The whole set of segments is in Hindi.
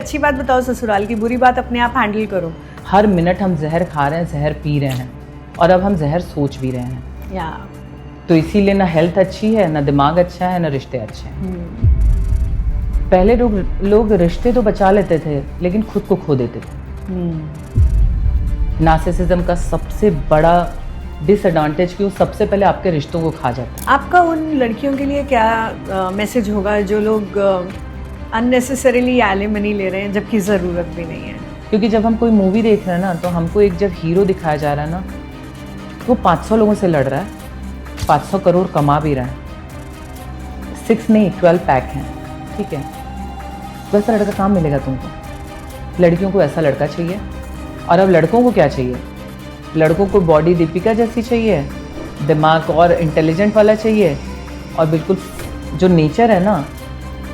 अच्छी बात बताओ ससुराल की, बुरी बात अपने आप हैंडल करो। हर मिनट हम जहर खा रहे हैं, जहर पी रहे हैं, और अब हम जहर सोच भी रहे हैं। या तो इसीलिए ना हेल्थ अच्छी है, ना दिमाग अच्छा है, ना रिश्ते अच्छे हैं। पहले लोग रिश्ते तो बचा लेते थे लेकिन खुद को खो देते थे। नार्सिसिज्म का सबसे बड़ा डिसएडवांटेज कि वो सबसे पहले आपके रिश्तों को खा जाता है। आपका उन लड़कियों के लिए क्या मैसेज होगा जो लोग अननेसेसरीली एलिमनी ले रहे हैं जबकि ज़रूरत भी नहीं है? क्योंकि जब हम कोई मूवी देख रहे हैं ना, तो हमको एक जब हीरो दिखाया जा रहा है ना, वो 500 लोगों से लड़ रहा है, 500 करोड़ कमा भी रहा है, 6 नहीं 12 पैक हैं, ठीक है, वैसा लड़का कहाँ मिलेगा तुमको? लड़कियों को ऐसा लड़का चाहिए। और अब लड़कों को क्या चाहिए? लड़कों को बॉडी दीपिका जैसी चाहिए, दिमाग और इंटेलिजेंट वाला चाहिए, और बिल्कुल जो नेचर है ना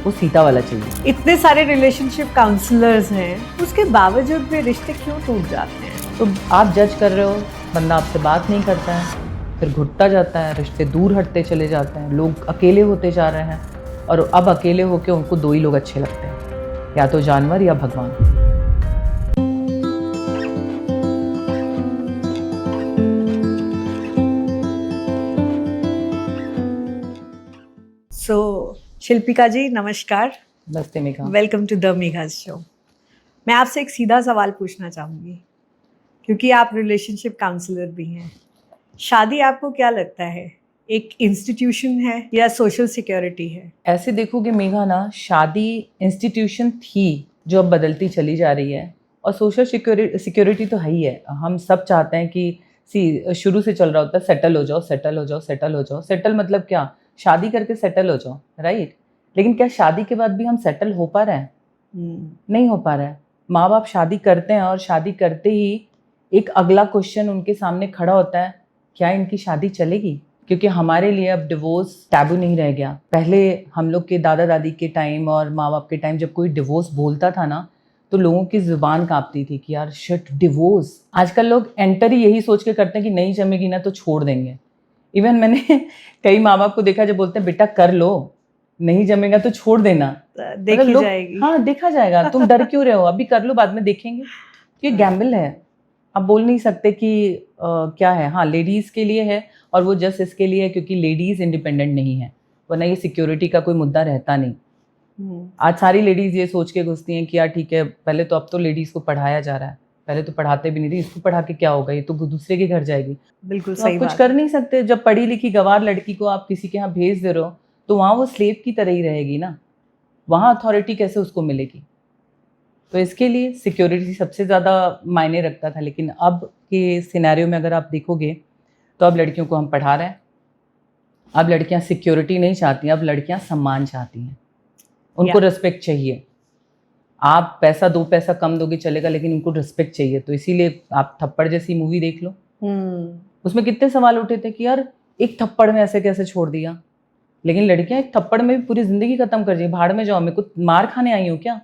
वो सीता वाला चाहिए। इतने सारे रिलेशनशिप काउंसलर्स हैं, उसके बावजूद भी रिश्ते क्यों टूट जाते हैं? तो आप जज कर रहे हो, बंदा आपसे बात नहीं करता है, फिर घुटता जाता है, रिश्ते दूर हटते चले जाते हैं, लोग अकेले होते जा रहे हैं, और अब अकेले होकर उनको 2 ही लोग अच्छे लगते हैं, या तो जानवर या भगवान। सो शिल्पिका जी नमस्कार। नमस्ते Megha. Welcome to the Megha show. मैं आपसे एक सीधा सवाल पूछना चाहूँगी, क्योंकि आप रिलेशनशिप काउंसलर भी हैं। शादी आपको क्या लगता है, एक इंस्टीट्यूशन है या सोशल सिक्योरिटी है? ऐसे देखोगे मेघा ना, शादी इंस्टीट्यूशन थी जो अब बदलती चली जा रही है, और सोशल सिक्योरिटी तो है ही है। हम सब चाहते हैं कि शुरू से चल रहा होता है सेटल हो जाओ, सेटल हो जाओ, सेटल हो जाओ। सेटल मतलब क्या? शादी करके सेटल हो जाओ, राइट? लेकिन क्या शादी के बाद भी हम सेटल हो पा रहे हैं? नहीं हो पा रहा है। माँ बाप शादी करते हैं, और शादी करते ही एक अगला क्वेश्चन उनके सामने खड़ा होता है, क्या इनकी शादी चलेगी? क्योंकि हमारे लिए अब डिवोर्स टैबू नहीं रह गया। पहले हम लोग के दादा दादी के टाइम और माँ बाप के टाइम जब कोई डिवोर्स बोलता था ना, तो लोगों की जुबान कांपती थी कि यार शिट, डिवोर्स। आजकल लोग एंटर ही यही सोच के करते हैं कि नहीं जमेगी ना तो छोड़ देंगे। इवन मैंने कई माँ बाप को देखा जब बोलते हैं बेटा कर लो, नहीं जमेगा तो छोड़ देना, देखी जाएगी। हाँ देखा जाएगा, तुम डर क्यों रहे हो, अभी कर लो बाद में देखेंगे। ये गैम्बल है। आप बोल नहीं सकते कि क्या है। हाँ लेडीज़ के लिए है, और वो जस्ट इसके लिए है क्योंकि लेडीज़ इंडिपेंडेंट नहीं है, वरना ये सिक्योरिटी का कोई मुद्दा रहता नहीं। आज सारी लेडीज़ ये सोच के घुसती हैं कि यार ठीक है, पहले तो अब तो लेडीज़ को पढ़ाया जा रहा है, पहले तो पढ़ाते भी नहीं थे, इसको पढ़ा के क्या होगा, ये तो दूसरे के घर जाएगी। बिल्कुल तो सही आप कुछ बात कर नहीं सकते। जब पढ़ी लिखी गवार लड़की को आप किसी के यहाँ भेज दे रहे हो, तो वहाँ वो स्लेव की तरह ही रहेगी ना, वहाँ अथॉरिटी कैसे उसको मिलेगी? तो इसके लिए सिक्योरिटी सबसे ज़्यादा मायने रखता था। लेकिन अब के सिनेरियो में अगर आप देखोगे तो अब लड़कियों को हम पढ़ा रहे हैं। अब लड़कियां सिक्योरिटी नहीं चाहती, अब लड़कियां सम्मान चाहती हैं, उनको रिस्पेक्ट चाहिए। आप पैसा 2 पैसा कम दोगे चलेगा, लेकिन उनको रिस्पेक्ट चाहिए। तो इसीलिए आप थप्पड़ जैसी मूवी देख लो, उसमें कितने सवाल उठे थे कि यार एक थप्पड़ में ऐसे कैसे छोड़ दिया। लेकिन लड़कियां एक थप्पड़ में भी पूरी जिंदगी खत्म कर दी। भाड़ में जाओ, मेरे को मार खाने आई हो क्या?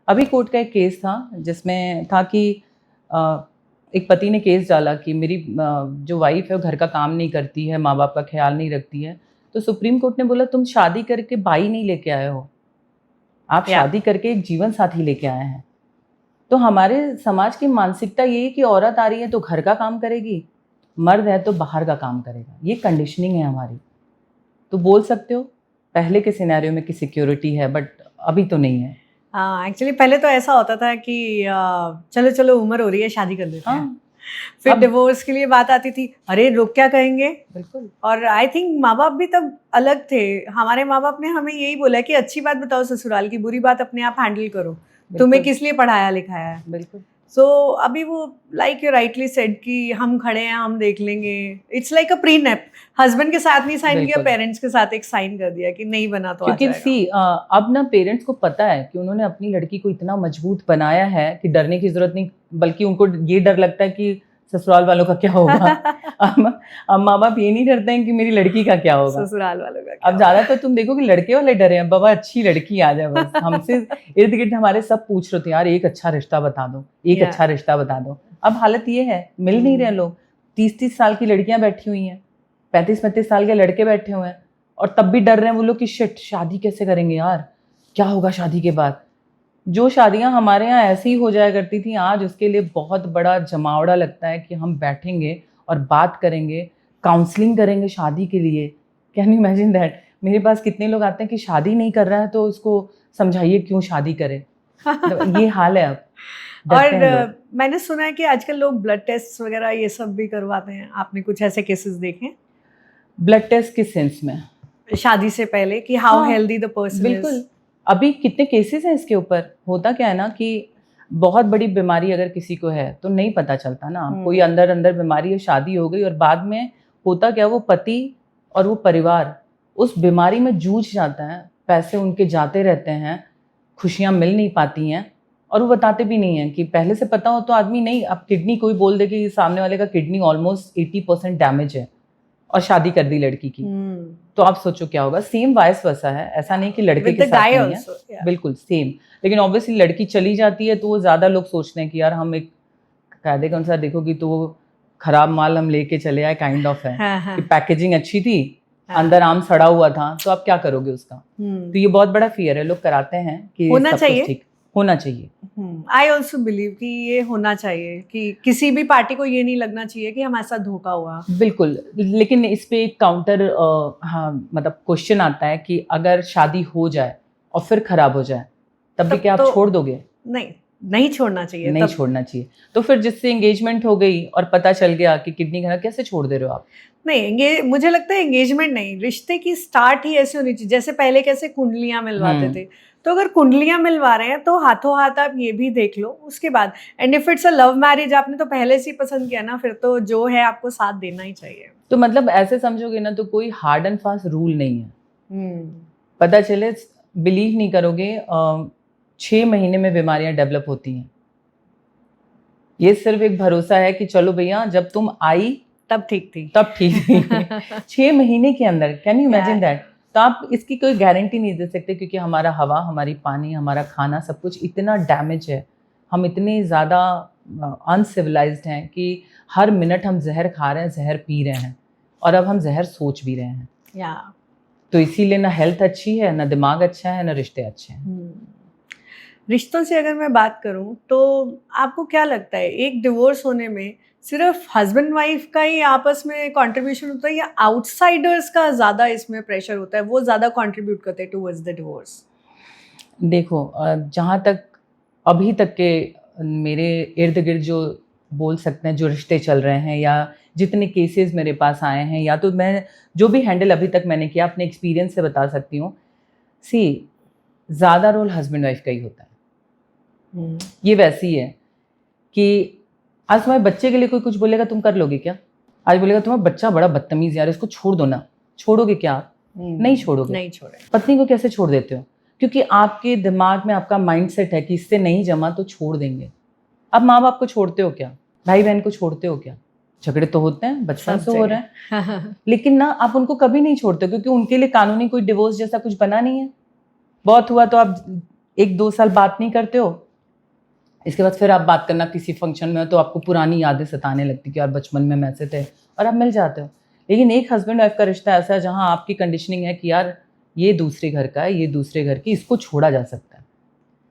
अभी कोर्ट का एक केस था जिसमें था कि एक पति ने केस डाला कि मेरी जो वाइफ है वो घर का काम नहीं करती है, माँ बाप का ख्याल नहीं रखती है। तो सुप्रीम कोर्ट ने बोला तुम शादी करके बाई नहीं लेके आए हो, आप शादी करके एक जीवन साथी लेके आए हैं। तो हमारे समाज की मानसिकता ये है कि औरत आ रही है तो घर का काम करेगी, मर्द है तो बाहर का काम करेगा। ये कंडीशनिंग है हमारी। तो बोल सकते हो पहले के सिनेरियो में कि सिक्योरिटी है, बट अभी तो नहीं है। हाँ एक्चुअली पहले तो ऐसा होता था कि चलो चलो उम्र हो रही है शादी कर लेते हैं। फिर डिवोर्स के लिए बात आती थी, अरे लोग क्या कहेंगे। बिल्कुल। और आई थिंक माँ बाप भी तब अलग थे। हमारे माँ बाप ने हमें यही बोला कि अच्छी बात बताओ ससुराल की, बुरी बात अपने आप हैंडल करो, तुम्हें किस लिए पढ़ाया लिखाया है। बिल्कुल। सो अभी वो लाइक यू राइटली सेड कि हम खड़े हैं, हम देख लेंगे। It's like a prenup. Husband के साथ नहीं साइन किया, पेरेंट्स के साथ एक साइन कर दिया कि नहीं बना तो क्योंकि अब ना पेरेंट्स को पता है कि उन्होंने अपनी लड़की को इतना मजबूत बनाया है कि डरने की जरूरत नहीं, बल्कि उनको ये डर लगता है कि ससुराल वालों का क्या होगा। अब माँ बाप ये नहीं डरते हैं कि मेरी लड़की का क्या होगा, ससुराल वालों का। अब ज्यादा तो तुम देखो कि लड़के वाले डरे हैं, बाबा अच्छी लड़की आ जाए बस। हमसे इर्द गिर्द हमारे सब पूछ रहे थे यार एक अच्छा रिश्ता बता दो, एक अच्छा रिश्ता बता दो। अब हालत ये है, मिल नहीं रहे लोग। 30-30 साल की लड़कियां बैठी हुई हैं, 35-35 साल के लड़के बैठे हुए हैं, और तब भी डर रहे हैं वो लोग कि शिट शादी कैसे करेंगे यार, क्या होगा शादी के बाद। जो शादियां हमारे यहाँ ऐसी ही हो जाया करती थी, आज उसके लिए बहुत बड़ा जमावड़ा लगता है कि हम बैठेंगे और बात करेंगे, काउंसलिंग करेंगे शादी के लिए। Can you imagine that? मेरे पास कितने लोग आते हैं कि शादी नहीं कर रहा है तो उसको समझाइए क्यों शादी करे। मतलब ये हाल है अब। डरते हैं लोग। और मैंने सुना है कि आजकल लोग ब्लड टेस्ट वगैरह ये सब भी करवाते हैं, आपने कुछ ऐसे केसेस देखे ब्लड टेस्ट किस सेंस में? शादी से पहले कि हाउ हाँ, हेल्दी द पर्सन बिल्कुल। इज? अभी कितने केसेस हैं इसके ऊपर। होता क्या है ना कि बहुत बड़ी बीमारी अगर किसी को है तो नहीं पता चलता ना। कोई अंदर अंदर बीमारी है, शादी हो गई और बाद में होता क्या, वो पति और वो परिवार उस बीमारी में जूझ जाता है, पैसे उनके जाते रहते हैं, खुशियां मिल नहीं पाती हैं और वो बताते भी नहीं हैं। कि पहले से पता हो तो आदमी नहीं, अब किडनी कोई बोल दे कि सामने वाले का किडनी ऑलमोस्ट 80% डैमेज है और शादी कर दी लड़की की, तो आप सोचो क्या होगा। सेम वाइस वर्सा है, ऐसा नहीं कि लड़के के साथ नहीं है, बिल्कुल सेम। लेकिन ऑब्वियसली लड़की चली जाती है तो वो ज्यादा लोग सोचते हैं कि यार हम एक कायदे के अनुसार देखोगी तो वो खराब माल हम लेके चले आए, काइंड ऑफ है। कि पैकेजिंग अच्छी थी, अंदर आम सड़ा हुआ था, तो आप क्या करोगे उसका। तो ये बहुत बड़ा फियर है, लोग कराते हैं कि होना सब चाहिए। कुछ ठीक होना चाहिए। आई ऑल्सो बिलीव कि ये होना चाहिए कि किसी भी पार्टी को ये नहीं लगना चाहिए कि हमारे साथ धोखा हुआ। बिल्कुल। लेकिन इस पे एक काउंटर हाँ मतलब क्वेश्चन आता है कि अगर शादी हो जाए और फिर खराब हो जाए तब भी क्या आप छोड़ दोगे? नहीं छोड़ना चाहिए। नहीं छोड़ना चाहिए। तो फिर जिससे एंगेजमेंट हो गई और पता चल गया कि किडनी खराब, कैसे छोड़ दे रहे हो आप? नहीं, मुझे लगता है एंगेजमेंट नहीं, रिश्ते की स्टार्ट ही ऐसी होनी चाहिए। जैसे पहले कैसे कुंडलियां मिलवाते थे, तो अगर कुंडलियां मिलवा रहे हैं तो हाथों हाथ आप ये भी देख लो उसके बाद। And if it's a love marriage, आपने तो पहले से ही पसंद किया ना, फिर तो जो है आपको साथ देना ही चाहिए। तो मतलब ऐसे समझोगे ना तो कोई हार्ड एंड फास्ट रूल नहीं है। पता चले, बिलीव नहीं करोगे, 6 महीने में बीमारियां डेवलप होती हैं। ये सिर्फ एक भरोसा है कि चलो भैया जब तुम आई तब ठीक थी। 6 महीने के अंदर। Can you imagine that? तो आप इसकी कोई गारंटी नहीं दे सकते क्योंकि हमारा हवा, हमारी पानी, हमारा खाना, सब कुछ इतना डैमेज है। हम इतने ज़्यादा अनसिविलाइज्ड हैं कि हर मिनट हम जहर खा रहे हैं, जहर पी रहे हैं और अब हम जहर सोच भी रहे हैं। तो इसीलिए ना हेल्थ अच्छी है, ना दिमाग अच्छा है, ना रिश्ते अच्छे हैं। रिश्तों से अगर मैं बात करूं तो आपको क्या लगता है, एक डिवोर्स होने में सिर्फ हस्बैंड वाइफ का ही आपस में कंट्रीब्यूशन होता है या आउटसाइडर्स का ज़्यादा इसमें प्रेशर होता है, वो ज़्यादा कंट्रीब्यूट करते हैं टुवर्ड्स द डिवोर्स? देखो, जहाँ तक अभी तक के मेरे इर्द गिर्द जो बोल सकते हैं, जो रिश्ते चल रहे हैं या जितने केसेस मेरे पास आए हैं, या तो मैं जो भी हैंडल अभी तक मैंने किया अपने एक्सपीरियंस से बता सकती हूँ। ज़्यादा रोल हस्बैंड वाइफ का ही होता है। ये वैसी है कि आज तुम्हारे बच्चे के लिए कोई कुछ बोलेगा, तुम कर लोगे क्या? आज बोलेगा तुम्हारा बच्चा बड़ा बदतमीज यार, इसको छोड़ दो ना, छोड़ोगे क्या आप? नहीं छोड़ोगे। नहीं छोड़े। पत्नी को कैसे छोड़ देते हो? क्योंकि आपके दिमाग में आपका माइंडसेट है कि इससे नहीं जमा तो छोड़ देंगे। अब माँ बाप को छोड़ते हो क्या? भाई बहन को छोड़ते हो क्या? झगड़े तो होते हैं, बचपन से हो रहे हैं। लेकिन ना आप उनको कभी नहीं छोड़ते क्योंकि उनके लिए कानूनी कोई डिवोर्स जैसा कुछ बना नहीं है। बहुत हुआ तो आप 1-2 साल बात नहीं करते हो, इसके बाद फिर आप बात करना किसी फंक्शन में हो तो आपको पुरानी यादें सताने लगती कि यार बचपन में हम ऐसे थे, और आप मिल जाते हो। लेकिन एक हस्बैंड वाइफ का रिश्ता ऐसा है जहाँ आपकी कंडीशनिंग है कि यार ये दूसरे घर का है, ये दूसरे घर की, इसको छोड़ा जा सकता है।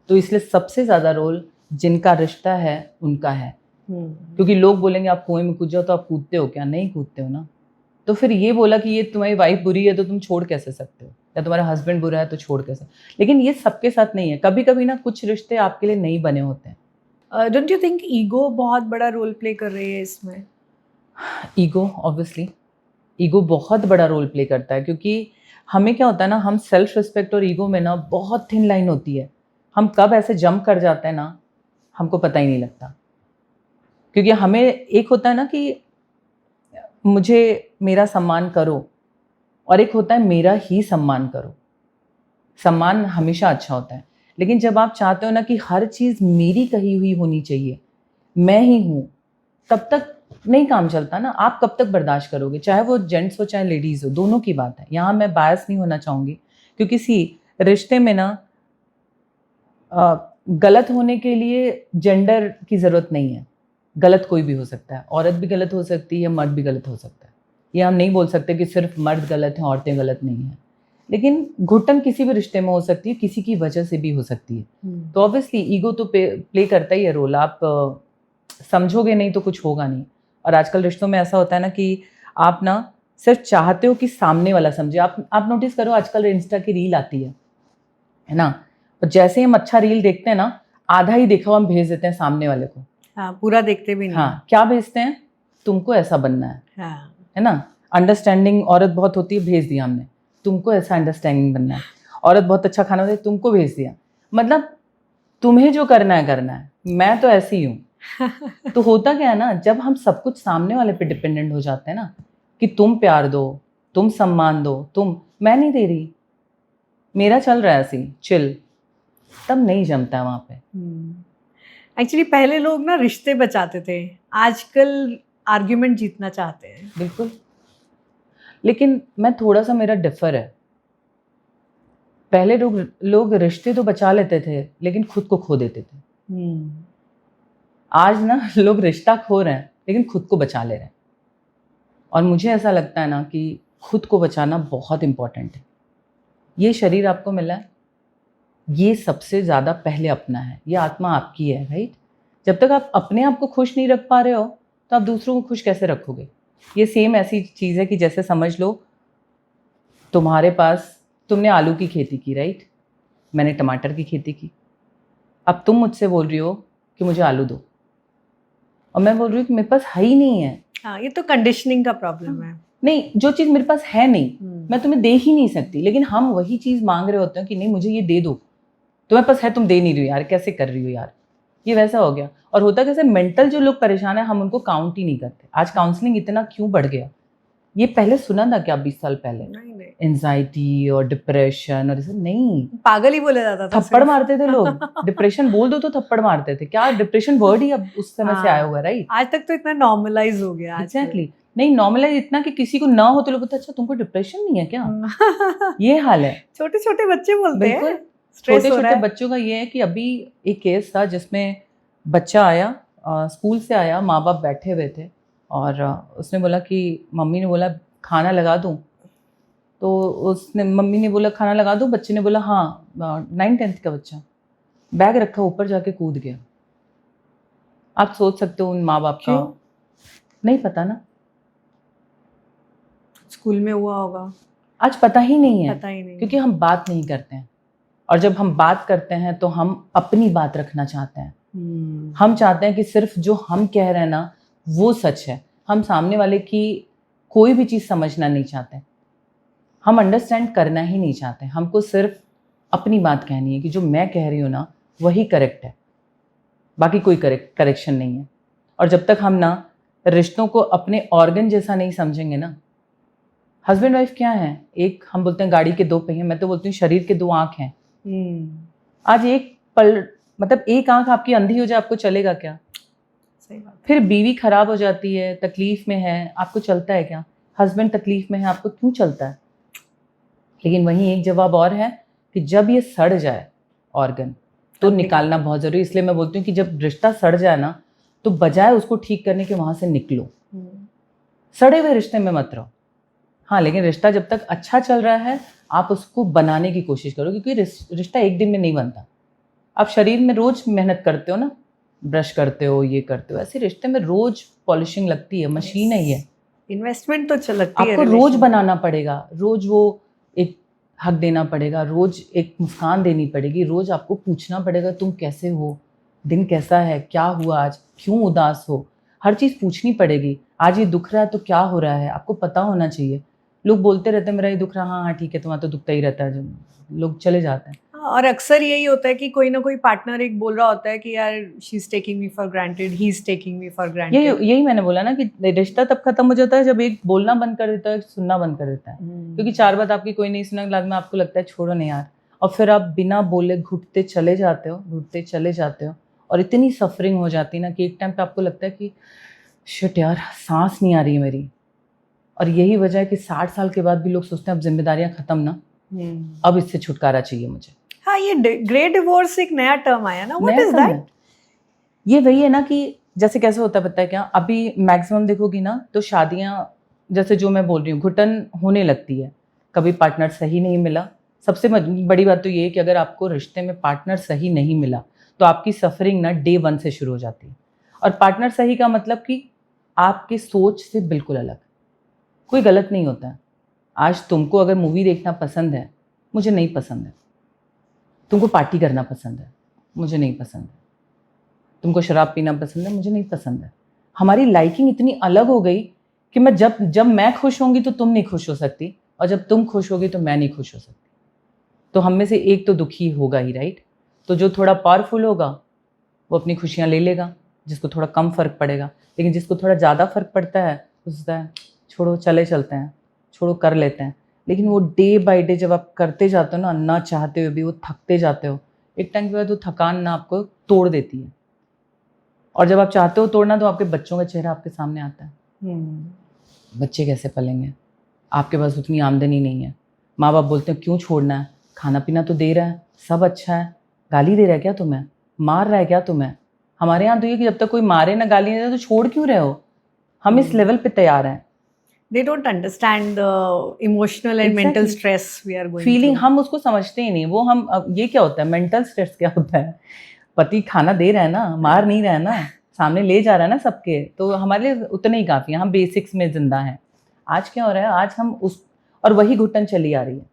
तो इसलिए सबसे ज़्यादा रोल जिनका रिश्ता है उनका है। क्योंकि लोग बोलेंगे आप कुएं में कूद जाओ, तो आप कूदते हो क्या? नहीं कूदते हो ना। तो फिर ये बोला कि ये तुम्हारी वाइफ बुरी है तो तुम छोड़ कैसे सकते हो, या तुम्हारा हस्बैंड बुरा है तो छोड़ कैसे। लेकिन ये सबके साथ नहीं है। कभी कभी ना कुछ रिश्ते आपके लिए नहीं बने होते हैं। डोंट यू थिंक ईगो बहुत बड़ा रोल प्ले कर रही है इसमें? ईगो, ऑब्वियसली ईगो बहुत बड़ा रोल प्ले करता है। क्योंकि हमें क्या होता है ना, हम सेल्फ रिस्पेक्ट और ईगो में ना बहुत थिन लाइन होती है। हम कब ऐसे जंप कर जाते हैं ना, हमको पता ही नहीं लगता। क्योंकि हमें एक होता है ना कि मुझे मेरा सम्मान करो, और एक होता है मेरा ही सम्मान करो। सम्मान हमेशा अच्छा होता है, लेकिन जब आप चाहते हो ना कि हर चीज़ मेरी कही हुई होनी चाहिए, मैं ही हूँ, तब तक नहीं काम चलता ना। आप कब तक बर्दाश्त करोगे? चाहे वो जेंट्स हो चाहे लेडीज़ हो, दोनों की बात है। यहाँ मैं बायस नहीं होना चाहूँगी क्योंकि रिश्ते में ना गलत होने के लिए जेंडर की ज़रूरत नहीं है। गलत कोई भी हो सकता है, औरत भी गलत हो सकती है, मर्द भी गलत हो सकता है। ये हम नहीं बोल सकते कि सिर्फ मर्द गलत हैं, औरतें गलत नहीं हैं। लेकिन घुटन किसी भी रिश्ते में हो सकती है, किसी की वजह से भी हो सकती है। तो ऑब्वियसली ईगो तो प्ले करता ही है रोल। आप समझोगे नहीं तो कुछ होगा नहीं। और आजकल रिश्तों में ऐसा होता है ना कि आप ना सिर्फ चाहते हो कि सामने वाला समझे। आप नोटिस करो, आजकल इंस्टा की रील आती है ना, और जैसे ही हम अच्छा रील देखते हैं ना, आधा ही देखा हुआ हम भेज देते हैं सामने वाले को। हाँ, पूरा देखते भी नहीं। हाँ, क्या भेजते हैं? तुमको ऐसा बनना है। हाँ, है ना। अंडरस्टैंडिंग औरत बहुत होती है, भेज दिया हमने, तुमको ऐसा अंडरस्टैंडिंग बनना है। औरत बहुत अच्छा खाना होता है, तुमको भेज दिया। मतलब तुम्हें जो करना है, मैं तो ऐसी हूँ। तो होता क्या है ना, जब हम सब कुछ सामने वाले पे डिपेंडेंट हो जाते हैं ना, कि तुम प्यार दो, तुम सम्मान दो, मैं नहीं दे रही, मेरा चल रहा है ऐसे ही चिल, तब नहीं जमता है वहां पे। एक्चुअली पहले लोग ना रिश्ते बचाते थे, आजकल आर्ग्यूमेंट जीतना चाहते हैं। बिल्कुल। लेकिन मैं थोड़ा सा, मेरा डिफर है। पहले लोग रिश्ते तो बचा लेते थे, लेकिन खुद को खो देते थे। आज ना लोग रिश्ता खो रहे हैं, लेकिन खुद को बचा ले रहे हैं। और मुझे ऐसा लगता है ना कि खुद को बचाना बहुत इंपॉर्टेंट है। ये शरीर आपको मिला है, ये सबसे ज़्यादा पहले अपना है, ये आत्मा आपकी है, राइट। जब तक आप अपने आप को खुश नहीं रख पा रहे हो, तो आप दूसरों को खुश कैसे रखोगे? ये सेम ऐसी चीज़ है कि जैसे समझ लो, तुम्हारे पास, तुमने आलू की खेती की, राइट, मैंने टमाटर की खेती की। अब तुम मुझसे बोल रही हो कि मुझे आलू दो, और मैं बोल रही हूँ कि मेरे पास है ही नहीं है। हाँ, ये तो कंडीशनिंग का प्रॉब्लम है। नहीं, जो चीज़ मेरे पास है नहीं, मैं तुम्हें दे ही नहीं सकती, लेकिन हम वही चीज़ मांग रहे होते हैं कि नहीं मुझे ये दे दो, तुम्हारे पास है, तुम दे नहीं रही हो यार, कैसे कर रही हो यार। ये वैसा हो गया। और होता कैसे, मेंटल जो लोग परेशान है, हम उनको काउंट ही नहीं करते। आज काउंसलिंग इतना क्यों बढ़ गया? ये पहले सुना था क्या 20 साल पहले? नहीं। एंजाइटी और डिप्रेशन और इसे नहीं, पागल ही बोला जाता था, थप्पड़ मारते थे लोग। डिप्रेशन बोल दो तो थप्पड़ मारते थे। क्या डिप्रेशन वर्ड ही अब उस समय से आया हुआ है, राइट। आज तक तो इतना नॉर्मलाइज हो गया। एग्जैक्टली। नहीं, नॉर्मलाइज इतना कि किसी को ना हो तो लोग बोलते अच्छा तुमको डिप्रेशन नहीं है क्या? ये हाल है। छोटे छोटे बच्चे बोलते हैं। बिल्कुल। छोटे छोटे बच्चों का ये है कि अभी एक केस था जिसमें बच्चा आया, स्कूल से आया, माँ बाप बैठे हुए थे, और उसने बोला कि मम्मी ने बोला खाना लगा दूं, तो मम्मी ने बोला खाना लगा दूं, बच्चे ने बोला हाँ। 9th-10th का बच्चा, बैग रखा, ऊपर जाके कूद गया। आप सोच सकते हो उन माँ बाप का। नहीं पता ना, स्कूल में हुआ होगा, आज पता ही नहीं है, पता ही नहीं, क्योंकि हम बात नहीं करते हैं। और जब हम बात करते हैं तो हम अपनी बात रखना चाहते हैं। हम चाहते हैं कि सिर्फ जो हम कह रहे हैं ना वो सच है। हम सामने वाले की कोई भी चीज़ समझना नहीं चाहते, हम अंडरस्टैंड करना ही नहीं चाहते। हमको सिर्फ अपनी बात कहनी है कि जो मैं कह रही हूँ ना वही करेक्ट है, बाकी कोई करेक्शन नहीं है। और जब तक हम ना रिश्तों को अपने ऑर्गन जैसा नहीं समझेंगे ना, हस्बैंड वाइफ क्या है, एक हम बोलते हैं गाड़ी के 2 पहिए, मैं तो बोलती हूँ शरीर के 2 आँख हैं। आज एक पल, मतलब एक आँख आपकी अंधी हो जाए, आपको चलेगा क्या? सही बात। फिर बीवी खराब हो जाती है, तकलीफ में है, आपको चलता है क्या? हस्बैंड तकलीफ में है, आपको क्यों चलता है? लेकिन वहीं एक जवाब और है कि जब ये सड़ जाए ऑर्गन तो निकालना बहुत जरूरी। इसलिए मैं बोलती हूँ कि जब रिश्ता सड़ जाए ना, तो बजाय उसको ठीक करने के वहां से निकलो, सड़े हुए रिश्ते में मत रहो। हाँ, लेकिन रिश्ता जब तक अच्छा चल रहा है आप उसको बनाने की कोशिश करो, क्योंकि रिश्ता एक दिन में नहीं बनता। आप शरीर में रोज मेहनत करते हो ना, ब्रश करते हो, ये करते हो, ऐसे रिश्ते में रोज पॉलिशिंग लगती है, मशीन है ये। इन्वेस्टमेंट तो लगती है, आपको रोज बनाना पड़ेगा, रोज वो एक हक देना पड़ेगा, रोज एक मुस्कान देनी पड़ेगी, रोज आपको पूछना पड़ेगा तुम कैसे हो, दिन कैसा है, क्या हुआ आज, क्यों उदास हो, हर चीज़ पूछनी पड़ेगी। आज ये दुख रहा है तो क्या हो रहा है, आपको पता होना चाहिए। लोग बोलते रहते हैं मेरा ये दुख रहा, हाँ हाँ ठीक है, तुम्हारा तो दुखता ही रहता है, जब लोग चले जाते हैं। और अक्सर यही होता है कि कोई ना कोई पार्टनर एक बोल रहा होता है कि यार she is taking me for granted, he is taking me for granted. यही मैंने बोला ना कि रिश्ता तब खत्म हो जाता है जब एक बोलना बंद कर देता है, सुनना बंद कर देता है। क्योंकि 4 बात आपकी कोई नहीं सुना, बाद में आपको लगता है छोड़ो नहीं यार, और फिर आप बिना बोले घुटते चले जाते हो, और इतनी सफरिंग हो जाती है ना कि एक टाइम पे आपको लगता है कि शिट यार सांस नहीं आ रही है मेरी। और यही वजह है कि 60 साल के बाद भी लोग सोचते हैं अब जिम्मेदारियां खत्म ना, अब इससे छुटकारा चाहिए मुझे। हाँ, ये ग्रेट डिवोर्स एक नया टर्म आया ना, व्हाट इज दैट? ये वही है ना कि जैसे कैसे होता है पता है क्या, अभी मैक्सिमम देखोगी ना तो शादियां, जैसे जो मैं बोल रही हूँ, घुटन होने लगती है, कभी पार्टनर सही नहीं मिला। सबसे बड़ी बात तो ये है कि अगर आपको रिश्ते में पार्टनर सही नहीं मिला तो आपकी सफरिंग ना डे 1 से शुरू हो जाती है। और पार्टनर सही का मतलब कि आपकी सोच से बिल्कुल अलग, कोई गलत नहीं होता है। आज तुमको अगर मूवी देखना पसंद है, मुझे नहीं पसंद है। तुमको पार्टी करना पसंद है, मुझे नहीं पसंद है। तुमको शराब पीना पसंद है, मुझे नहीं पसंद है। हमारी लाइकिंग इतनी अलग हो गई कि मैं जब मैं खुश होंगी तो तुम नहीं खुश हो सकती, और जब तुम खुश होगी तो मैं नहीं खुश हो सकती। तो हम में से एक तो दुखी होगा ही, राइट। तो जो थोड़ा पावरफुल होगा वो अपनी खुशियाँ ले लेगा, जिसको थोड़ा कम फ़र्क पड़ेगा। लेकिन जिसको थोड़ा ज़्यादा फ़र्क पड़ता है वो सोचता है छोड़ो, चलते हैं, छोड़ो, कर लेते हैं। लेकिन वो डे बाय डे जब आप करते जाते हो ना चाहते हुए भी, वो थकते जाते हो, एक टाइम के बाद वो थकान ना आपको तोड़ देती है। और जब आप चाहते हो तोड़ना तो आपके बच्चों का चेहरा आपके सामने आता है। बच्चे कैसे पलेंगे, आपके पास उतनी आमदनी नहीं है। माँ बाप बोलते हैं क्यों छोड़ना है, खाना पीना तो दे रहा है, सब अच्छा है, गाली दे रहा है क्या तुम्हें, मार रहा है क्या तुम्हें। हमारे यहाँ तो ये कि जब तक कोई मारे ना गाली दे तो छोड़ क्यों रहे हो। हम इस लेवल पे तैयार हैं। They don't understand the emotional and mental Exactly. stress we are going feeling through. हम उसको समझते ही नहीं। वो हम ये क्या होता है, मेंटल स्ट्रेस क्या होता है। पति खाना दे रहा है ना, मार नहीं रहा है ना, सामने ले जा रहा है ना सबके, तो हमारे लिए उतने ही काफ़ी है। हम बेसिक्स में जिंदा हैं। आज क्या हो रहा है, आज हम उस और वही घुटन चली आ रही है।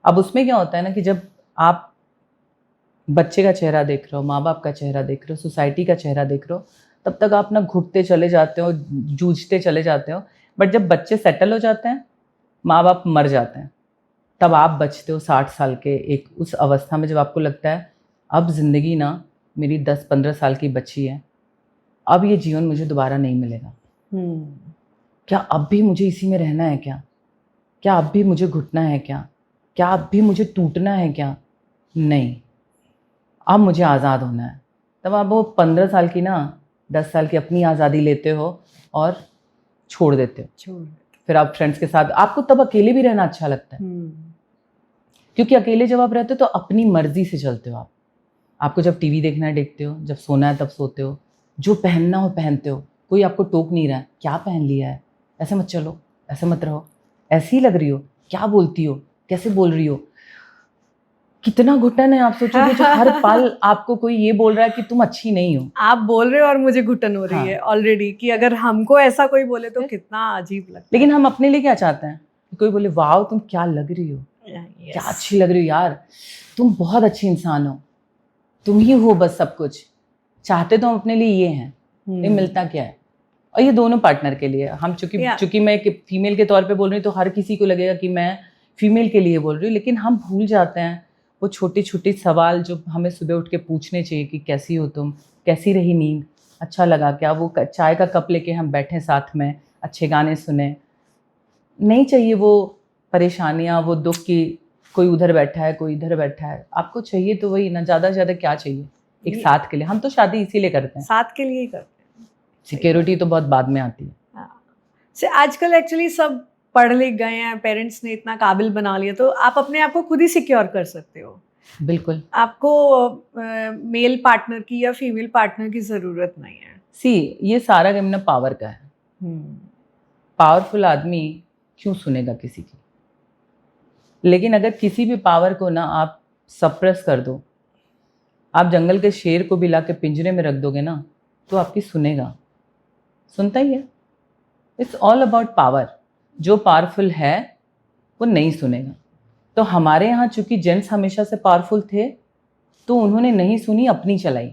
अब उसमें क्या होता है ना कि जब आप बच्चे का चेहरा देख रहे हो, माँ बाप का चेहरा देख रहे हो, सोसाइटी का चेहरा देख रहे हो, तब तक आप ना घुटते चले जाते हो, जूझते चले जाते हो। बट जब बच्चे सेटल हो जाते हैं, माँ बाप मर जाते हैं, तब आप बचते हो 60 साल के एक उस अवस्था में जब आपको लगता है अब ज़िंदगी ना मेरी 10-15 साल की बची है, अब ये जीवन मुझे दोबारा नहीं मिलेगा। क्या अब भी मुझे इसी में रहना है क्या, क्या अब भी मुझे घुटना है क्या अब भी मुझे टूटना है क्या। नहीं, अब मुझे आज़ाद होना है। तब आप वो 15 साल की ना 10 साल की अपनी आज़ादी लेते हो और छोड़ देते हो। फिर आप फ्रेंड्स के साथ, आपको तब अकेले भी रहना अच्छा लगता है। क्योंकि अकेले जब आप रहते हो तो अपनी मर्जी से चलते हो। आपको जब टीवी देखना है देखते हो, जब सोना है तब सोते हो, जो पहनना हो पहनते हो, कोई आपको टोक नहीं रहा है क्या पहन लिया है, ऐसे मत चलो, ऐसे मत रहो, ऐसी ही लग रही हो, क्या बोलती हो, कैसे बोल रही हो। कितना घुटन है। आप सोचोगे जो हर पल आपको कोई ये बोल रहा है कि तुम अच्छी नहीं हो। आप बोल रहे हो और मुझे घुटन हो रही है ऑलरेडी कि अगर हमको ऐसा कोई बोले तो कितना अजीब लगता है। लेकिन हम अपने लिए क्या चाहते हैं, कोई बोले वाह तुम क्या लग रही हो, क्या अच्छी लग रही हो यार, तुम बहुत अच्छी इंसान हो, तुम ही हो बस सब कुछ। चाहते तो हम अपने लिए ये हैं, ये मिलता क्या है। और ये दोनों पार्टनर के लिए। हम चूंकि मैं एक फीमेल के तौर पे बोल रही हूँ तो हर किसी को लगेगा कि मैं फीमेल के लिए बोल रही हूँ, लेकिन हम भूल जाते हैं वो छोटी छोटी सवाल जो हमें सुबह उठ के पूछने चाहिए कि कैसी हो तुम, कैसी रही नींद, अच्छा लगा क्या, वो चाय का कप लेके हम बैठे साथ में, अच्छे गाने सुने। नहीं चाहिए वो परेशानियाँ, वो दुख की कोई उधर बैठा है कोई इधर बैठा है। आपको चाहिए तो वही ना, ज़्यादा से ज़्यादा क्या चाहिए एक साथ के लिए। हम तो शादी इसीलिए करते हैं, साथ के लिए ही करते हैं। सिक्योरिटी तो बहुत बाद में आती है। से आजकल एक्चुअली सब पढ़ लिख गए हैं, पेरेंट्स ने इतना काबिल बना लिया, तो आप अपने आप को खुद ही सिक्योर कर सकते हो। बिल्कुल, आपको मेल पार्टनर की या फीमेल पार्टनर की ज़रूरत नहीं है। ये सारा गेम ना पावर का है। पावरफुल आदमी क्यों सुनेगा किसी की। लेकिन अगर किसी भी पावर को ना आप सप्रेस कर दो, आप जंगल के शेर को भी ला के पिंजरे में रख दोगे ना तो आपकी सुनेगा, सुनता ही है। It's all about power. जो पावरफुल है वो नहीं सुनेगा। तो हमारे यहाँ चूंकि जेंट्स हमेशा से पावरफुल थे तो उन्होंने नहीं सुनी, अपनी चलाई।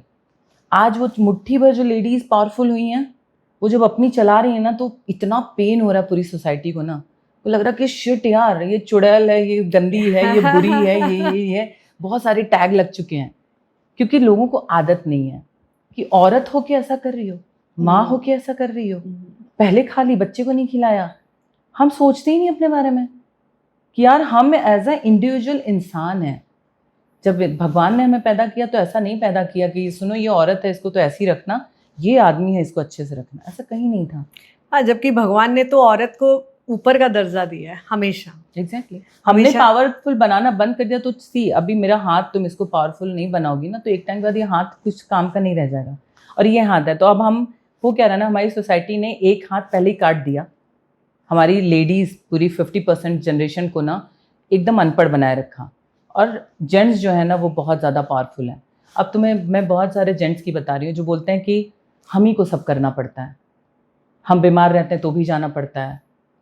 आज वो मुट्ठी भर जो लेडीज पावरफुल हुई हैं, वो जब अपनी चला रही है ना तो इतना पेन हो रहा है पूरी सोसाइटी को ना। तो लग रहा है कि शिट यार, ये चुड़ैल है, ये गंदी है, ये बुरी है, ये है। बहुत सारे टैग लग चुके हैं क्योंकि लोगों को आदत नहीं है कि औरत हो के ऐसा कर रही हो, माँ हो के ऐसा कर रही हो, पहले खा ली बच्चे को नहीं खिलाया। हम सोचते ही नहीं अपने बारे में कि यार हम एज ए इंडिविजुअल इंसान हैं। जब भगवान ने हमें पैदा किया तो ऐसा नहीं पैदा किया कि सुनो ये औरत है इसको तो ऐसे ही रखना, ये आदमी है इसको अच्छे से रखना, ऐसा कहीं नहीं था। हाँ, जबकि भगवान ने तो औरत को ऊपर का दर्जा दिया है हमेशा। एग्जैक्टली हमने पावरफुल बनाना बंद कर दिया। तो अभी मेरा हाथ, तुम इसको पावरफुल नहीं बनाओगी ना तो एक टाइम बाद ये हाथ कुछ काम का नहीं रह जाएगा। और ये हाथ है तो अब हम वो कह रहे हैं ना, हमारी सोसाइटी ने एक हाथ पहले ही काट दिया हमारी लेडीज़ पूरी 50% जनरेशन को ना एकदम अनपढ़ बनाए रखा, और जेंट्स जो है ना वो बहुत ज़्यादा पावरफुल हैं। अब तुम्हें मैं बहुत सारे जेंट्स की बता रही हूँ जो बोलते हैं कि हम ही को सब करना पड़ता है, हम बीमार रहते हैं तो भी जाना पड़ता है,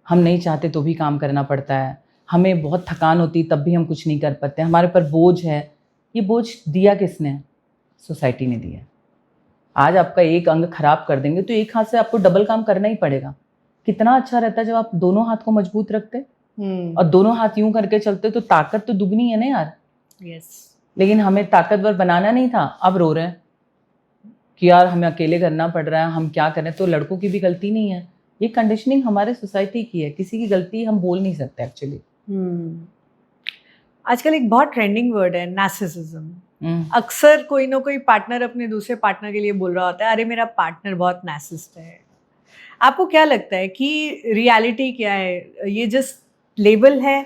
हम नहीं चाहते तो भी काम करना पड़ता है, हमें बहुत थकान होती तब भी हम कुछ नहीं कर पाते, हमारे पर बोझ है। ये बोझ दिया किसने? सोसाइटी ने दिया। आज आपका एक अंग खराब कर देंगे तो एक हाथ से आपको डबल काम करना ही पड़ेगा। कितना अच्छा रहता है जब आप दोनों हाथ को मजबूत रखते और दोनों हाथ यूं करके चलते, तो ताकत तो दुगनी है ना यार। यस। लेकिन हमें ताकतवर बनाना नहीं था, अब रो रहे हैं कि यार हमें अकेले करना पड़ रहा है, हम क्या करें। तो लड़कों की भी गलती नहीं है, ये कंडीशनिंग हमारे सोसाइटी की है, किसी की गलती हम बोल नहीं सकते एक्चुअली। आजकल एक बहुत ट्रेंडिंग वर्ड है नार्सिसिज्म। अक्सर कोई ना कोई पार्टनर अपने दूसरे पार्टनर के लिए बोल रहा होता है, अरे मेरा पार्टनर बहुत नार्सिसिस्ट है। आपको क्या लगता है कि रियलिटी क्या है? ये जस्ट लेबल है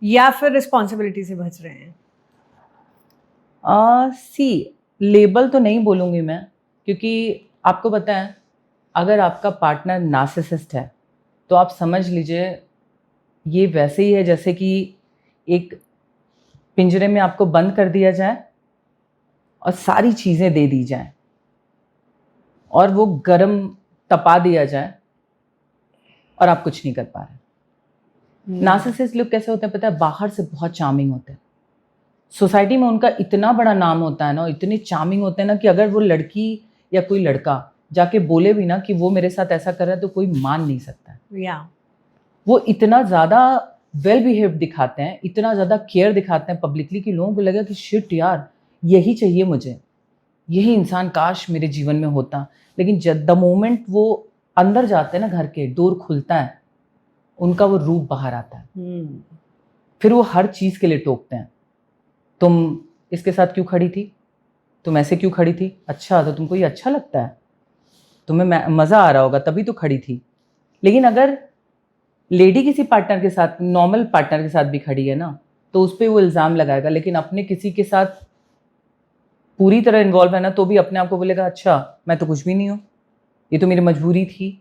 या फिर रिस्पॉन्सिबिलिटी से बच रहे हैं? सी लेबल तो नहीं बोलूँगी मैं, क्योंकि आपको पता है अगर आपका पार्टनर नार्सिसिस्ट है तो आप समझ लीजिए ये वैसे ही है जैसे कि एक पिंजरे में आपको बंद कर दिया जाए और सारी चीज़ें दे दी जाए और वो गरम तपा दिया जाए और आप कुछ नहीं कर पा रहे। नार्सिसिस्ट लोग कैसे होते हैं पता है? बाहर से बहुत चार्मिंग होते हैं, सोसाइटी में उनका इतना बड़ा नाम होता है ना, इतने चार्मिंग होते हैं ना कि अगर वो लड़की या कोई लड़का जाके बोले भी ना कि वो मेरे साथ ऐसा कर रहा है तो कोई मान नहीं सकता है। वो इतना ज़्यादा वेल बिहेव दिखाते हैं, इतना ज़्यादा केयर दिखाते हैं पब्लिकली कि लोगों को लगा कि शिट यार यही चाहिए मुझे, यही इंसान काश मेरे जीवन में होता। लेकिन जब द मोमेंट वो अंदर जाते हैं ना, घर के डोर खुलता है, उनका वो रूप बाहर आता है। फिर वो हर चीज़ के लिए टोकते हैं, तुम इसके साथ क्यों खड़ी थी, तुम ऐसे क्यों खड़ी थी, अच्छा तो तुमको ये अच्छा लगता है, तुम्हें मज़ा आ रहा होगा तभी तो खड़ी थी। लेकिन अगर लेडी किसी पार्टनर के साथ, नॉर्मल पार्टनर के साथ भी खड़ी है ना, तो उस पर वो इल्ज़ाम लगाएगा। लेकिन अपने किसी के साथ पूरी तरह इन्वॉल्व है ना, तो भी अपने आप को बोलेगा अच्छा मैं तो कुछ भी नहीं हूँ, ये तो मेरी मजबूरी थी।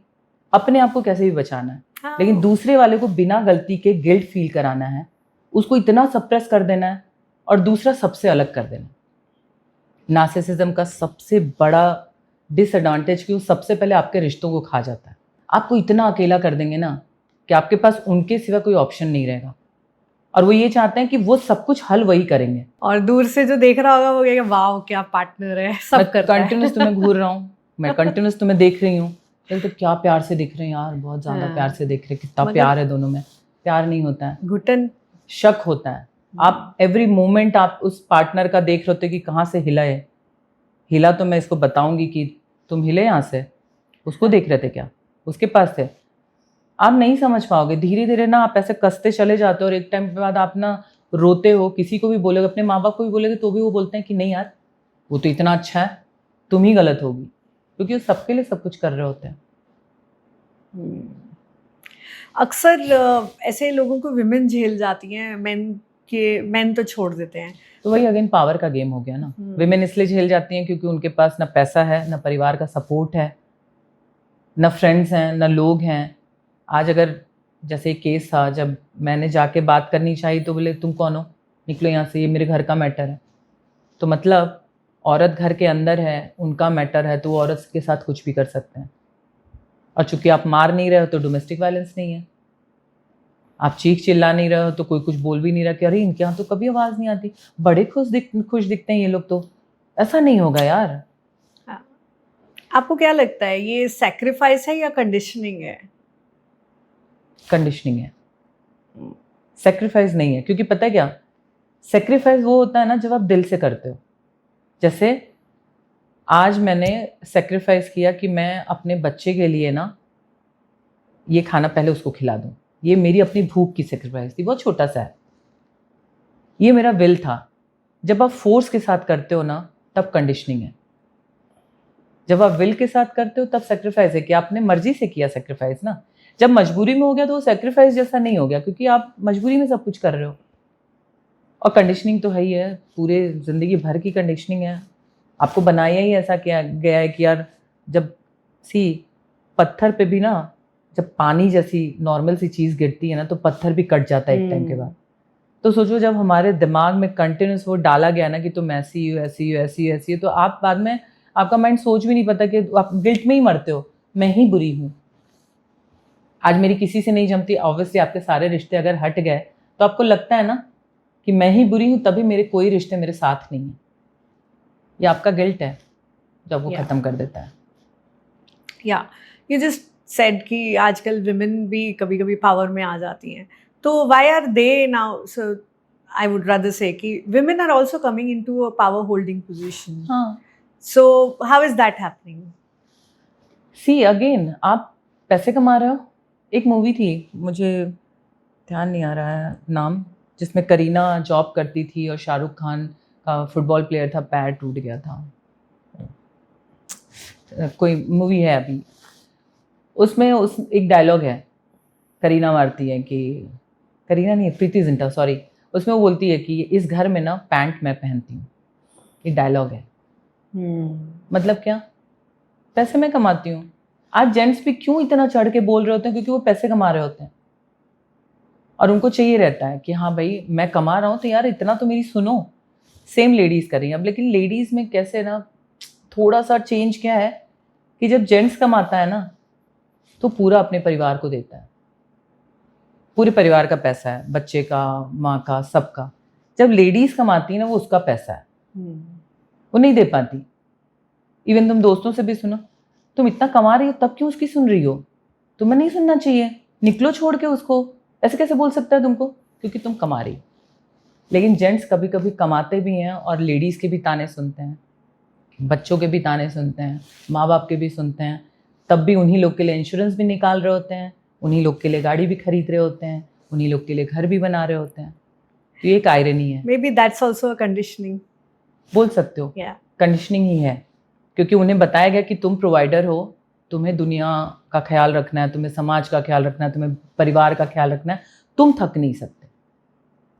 अपने आप को कैसे भी बचाना है। हाँ। लेकिन दूसरे वाले को बिना गलती के गिल्ट फील कराना है, उसको इतना सप्रेस कर देना है और दूसरा सबसे अलग कर देना। नार्सिसिज्म का सबसे बड़ा डिसएडवांटेज कि वो सबसे पहले आपके रिश्तों को खा जाता है। आपको इतना अकेला कर देंगे ना कि आपके पास उनके सिवा कोई ऑप्शन नहीं रहेगा, और वो ये चाहते हैं कि वो सब कुछ हल वही करेंगे। और दूर से जो देख रहा होगा वो कहेगा वाओ क्या पार्टनर है, सब करता है। कंटिन्यूस तुम्हें घूर रहा हूँ, मैं कंटिन्यूस तुम्हें देख रही हूँ, तो क्या प्यार से दिख रहे हैं यार, बहुत ज़्यादा प्यार से दिख रहे हैं, कितना प्यार है दोनों में। प्यार नहीं होता है, घुटन, शक होता है। आप एवरी मोमेंट आप उस पार्टनर का देख रहे होते कि कहाँ से हिला है, हिला तो मैं इसको बताऊंगी कि तुम हिले यहाँ से, उसको देख रहे थे क्या, उसके पास थे। आप नहीं समझ पाओगे, धीरे धीरे ना आप ऐसे कसते चले जाते हो और एक टाइम के बाद आप ना रोते हो। किसी को भी बोलोगे, अपने माँ बाप को भी बोलोगे तो भी वो बोलते हैं कि नहीं यार वो तो इतना अच्छा है, तुम ही गलत होगी, क्योंकि वो सबके लिए सब कुछ कर रहे होते हैं। अक्सर ऐसे लोगों को विमेन झेल जाती हैं, मेन तो छोड़ देते हैं। तो वही अगेन पावर का गेम हो गया ना। विमेन इसलिए झेल जाती हैं क्योंकि उनके पास ना पैसा है, ना परिवार का सपोर्ट है, ना फ्रेंड्स हैं, ना लोग हैं। आज अगर जैसे एक केस था, जब मैंने जाके बात करनी चाहिए तो बोले तुम कौन हो, निकलो यहाँ से, ये मेरे घर का मैटर है। तो मतलब औरत घर के अंदर है, उनका मैटर है, तो वो औरत के साथ कुछ भी कर सकते हैं। और चूंकि आप मार नहीं रहे हो तो डोमेस्टिक वायलेंस नहीं है, आप चीख चिल्ला नहीं रहे हो तो कोई कुछ बोल भी नहीं रहा कि अरे इनके यहाँ तो कभी आवाज़ नहीं आती, बड़े खुश दिखते हैं ये लोग, तो ऐसा नहीं होगा यार। आपको क्या लगता है ये सैक्रिफाइस है या कंडीशनिंग है? कंडीशनिंग है, सेक्रीफाइस नहीं है। क्योंकि पता है क्या, सेक्रीफाइस वो होता है ना जब आप दिल से करते हो। जैसे आज मैंने सेक्रीफाइस किया कि मैं अपने बच्चे के लिए ना ये खाना पहले उसको खिला दूं, ये मेरी अपनी भूख की सेक्रीफाइस थी, बहुत छोटा सा है, ये मेरा विल था। जब आप फोर्स के साथ करते हो ना तब कंडीशनिंग है, जब आप विल के साथ करते हो तब सेक्रीफाइस है कि आपने मर्जी से किया सेक्रीफाइस ना। जब मजबूरी में हो गया तो वो सेक्रीफाइस जैसा नहीं हो गया, क्योंकि आप मजबूरी में सब कुछ कर रहे हो। और कंडीशनिंग तो है ही है, पूरे ज़िंदगी भर की कंडीशनिंग है। आपको बनाया ही ऐसा किया गया है कि यार जब पत्थर पे भी ना जब पानी जैसी नॉर्मल सी चीज़ गिरती है ना तो पत्थर भी कट जाता है एक टाइम के बाद। तो सोचो जब हमारे दिमाग में कंटिन्यूस वो डाला गया ना कि तुम ऐसी हो ऐसी हो ऐसी हो ऐसी हो, तो आप बाद में आपका माइंड सोच भी नहीं पाता कि आप गिल्ट में ही मरते हो, मैं ही बुरी हूँ। आज मेरी किसी से नहीं जमती, ऑब्वियसली आपके सारे रिश्ते अगर हट गए तो आपको लगता है ना कि मैं ही बुरी हूँ, तभी मेरे कोई रिश्ते मेरे साथ नहीं है। ये आपका गिल्ट है जब वो खत्म कर देता है। या यू जस्ट सेड कि आजकल विमेन भी कभी कभी पावर में आ जाती हैं, तो why are they now? So I would rather say कि women are also coming into a power holding position. हाँ, so how is that happening? See again, आप पैसे कमा रहे हो। एक मूवी थी, मुझे ध्यान नहीं आ रहा है नाम, जिसमें करीना जॉब करती थी और शाहरुख खान का फुटबॉल प्लेयर था, पैर टूट गया था। कोई मूवी है अभी, उसमें उस एक डायलॉग है, करीना मारती है कि, करीना नहीं, प्रीति जिंटा, सॉरी, उसमें वो बोलती है कि इस घर में ना पैंट मैं पहनती हूँ। ये डायलॉग है। मतलब क्या? पैसे मैं कमाती हूँ। आज जेंट्स भी क्यों इतना चढ़ के बोल रहे होते हैं? क्योंकि वो पैसे कमा रहे होते हैं और उनको चाहिए रहता है कि हाँ भाई मैं कमा रहा हूँ तो यार इतना तो मेरी सुनो। सेम लेडीज़ कर रही हैं अब, लेकिन लेडीज़ में कैसे ना थोड़ा सा चेंज क्या है कि जब जेंट्स कमाता है ना तो पूरा अपने परिवार को देता है, पूरे परिवार का पैसा है, बच्चे का, माँ का, सबका। जब लेडीज़ कमाती है ना वो उसका पैसा है, वो नहीं दे पाती। इवन तुम दोस्तों से भी सुनो, तुम इतना कमा रही हो तब क्यों उसकी सुन रही हो? तुम्हें नहीं सुनना चाहिए, निकलो छोड़ के उसको। ऐसे कैसे बोल सकता है तुमको? क्योंकि तुम कमा रही। लेकिन जेंट्स कभी कभी कमाते भी हैं और लेडीज़ के भी ताने सुनते हैं, बच्चों के भी ताने सुनते हैं, माँ बाप के भी सुनते हैं, तब भी उन्हीं लोग के लिए इंश्योरेंस भी निकाल रहे होते हैं, उन्हीं लोग के लिए गाड़ी भी खरीद रहे होते हैं, उन्हीं लोग के लिए घर भी बना रहे होते हैं। तो ये एक आयरनी है। May be that's also a conditioning, बोल सकते हो, कंडीशनिंग ही है, क्योंकि उन्हें बताया गया कि तुम प्रोवाइडर हो, तुम्हें दुनिया का ख्याल रखना है, तुम्हें समाज का ख्याल रखना है, तुम्हें परिवार का ख्याल रखना है, तुम थक नहीं सकते।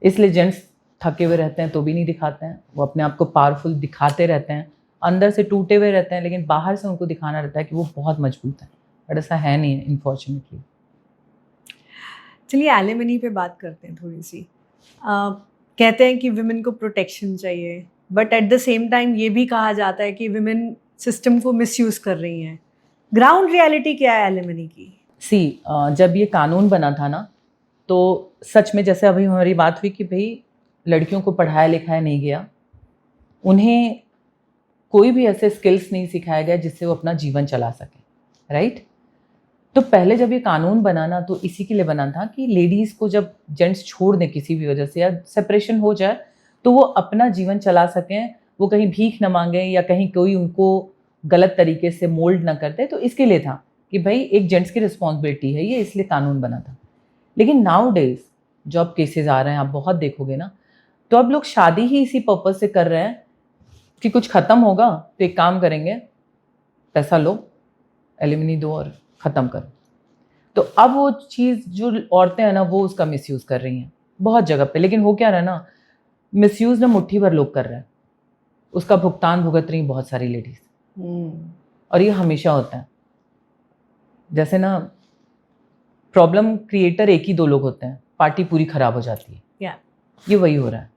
इसलिए जेंट्स थके हुए रहते हैं तो भी नहीं दिखाते हैं, वो अपने आप को पावरफुल दिखाते रहते हैं, अंदर से टूटे हुए रहते हैं, लेकिन बाहर से उनको दिखाना रहता है कि वो बहुत मजबूत है, बट ऐसा है नहीं है अनफॉर्चुनेटली। चलिए एलिमनी पे बात करते हैं थोड़ी सी। कहते हैं कि विमेन को प्रोटेक्शन चाहिए, but at the same time ये भी कहा जाता है कि विमेन सिस्टम को मिसयूज कर रही हैं। ग्राउंड रियलिटी क्या है एलिमनी की? सी जब ये कानून बना था ना तो सच में जैसे अभी हमारी बात हुई कि भाई लड़कियों को पढ़ाया लिखाया नहीं गया, उन्हें कोई भी ऐसे स्किल्स नहीं सिखाया गया जिससे वो अपना जीवन चला सके, राइट? तो पहले जब ये कानून बना ना तो इसी के लिए बना था कि लेडीज़ को जब जेंट्स छोड़ दें किसी भी वजह से या सेपरेशन हो जाए तो वो अपना जीवन चला सकें, वो कहीं भीख न मांगें या कहीं कोई उनको गलत तरीके से मोल्ड ना कर दे। तो इसके लिए था कि भाई एक जेंट्स की रिस्पॉन्सिबिलिटी है ये, इसलिए कानून बना था। लेकिन नाउ डेज जो अब केसेस आ रहे हैं आप बहुत देखोगे ना, तो अब लोग शादी ही इसी पर्पज से कर रहे हैं कि कुछ ख़त्म होगा तो एक काम करेंगे, पैसा लो, एलिमनी दो और ख़त्म करो। तो अब वो चीज़ जो औरतें हैं ना वो उसका मिसयूज़ कर रही हैं बहुत जगह पे। लेकिन हो क्या रहा है ना, मिसयूज़ ना मुट्ठी भर लोग कर रहे हैं, उसका भुगतान भुगत रही बहुत सारी लेडीज़। और ये हमेशा होता है। जैसे ना प्रॉब्लम क्रिएटर एक ही दो लोग होते हैं, पार्टी पूरी ख़राब हो जाती है। ये वही हो रहा है।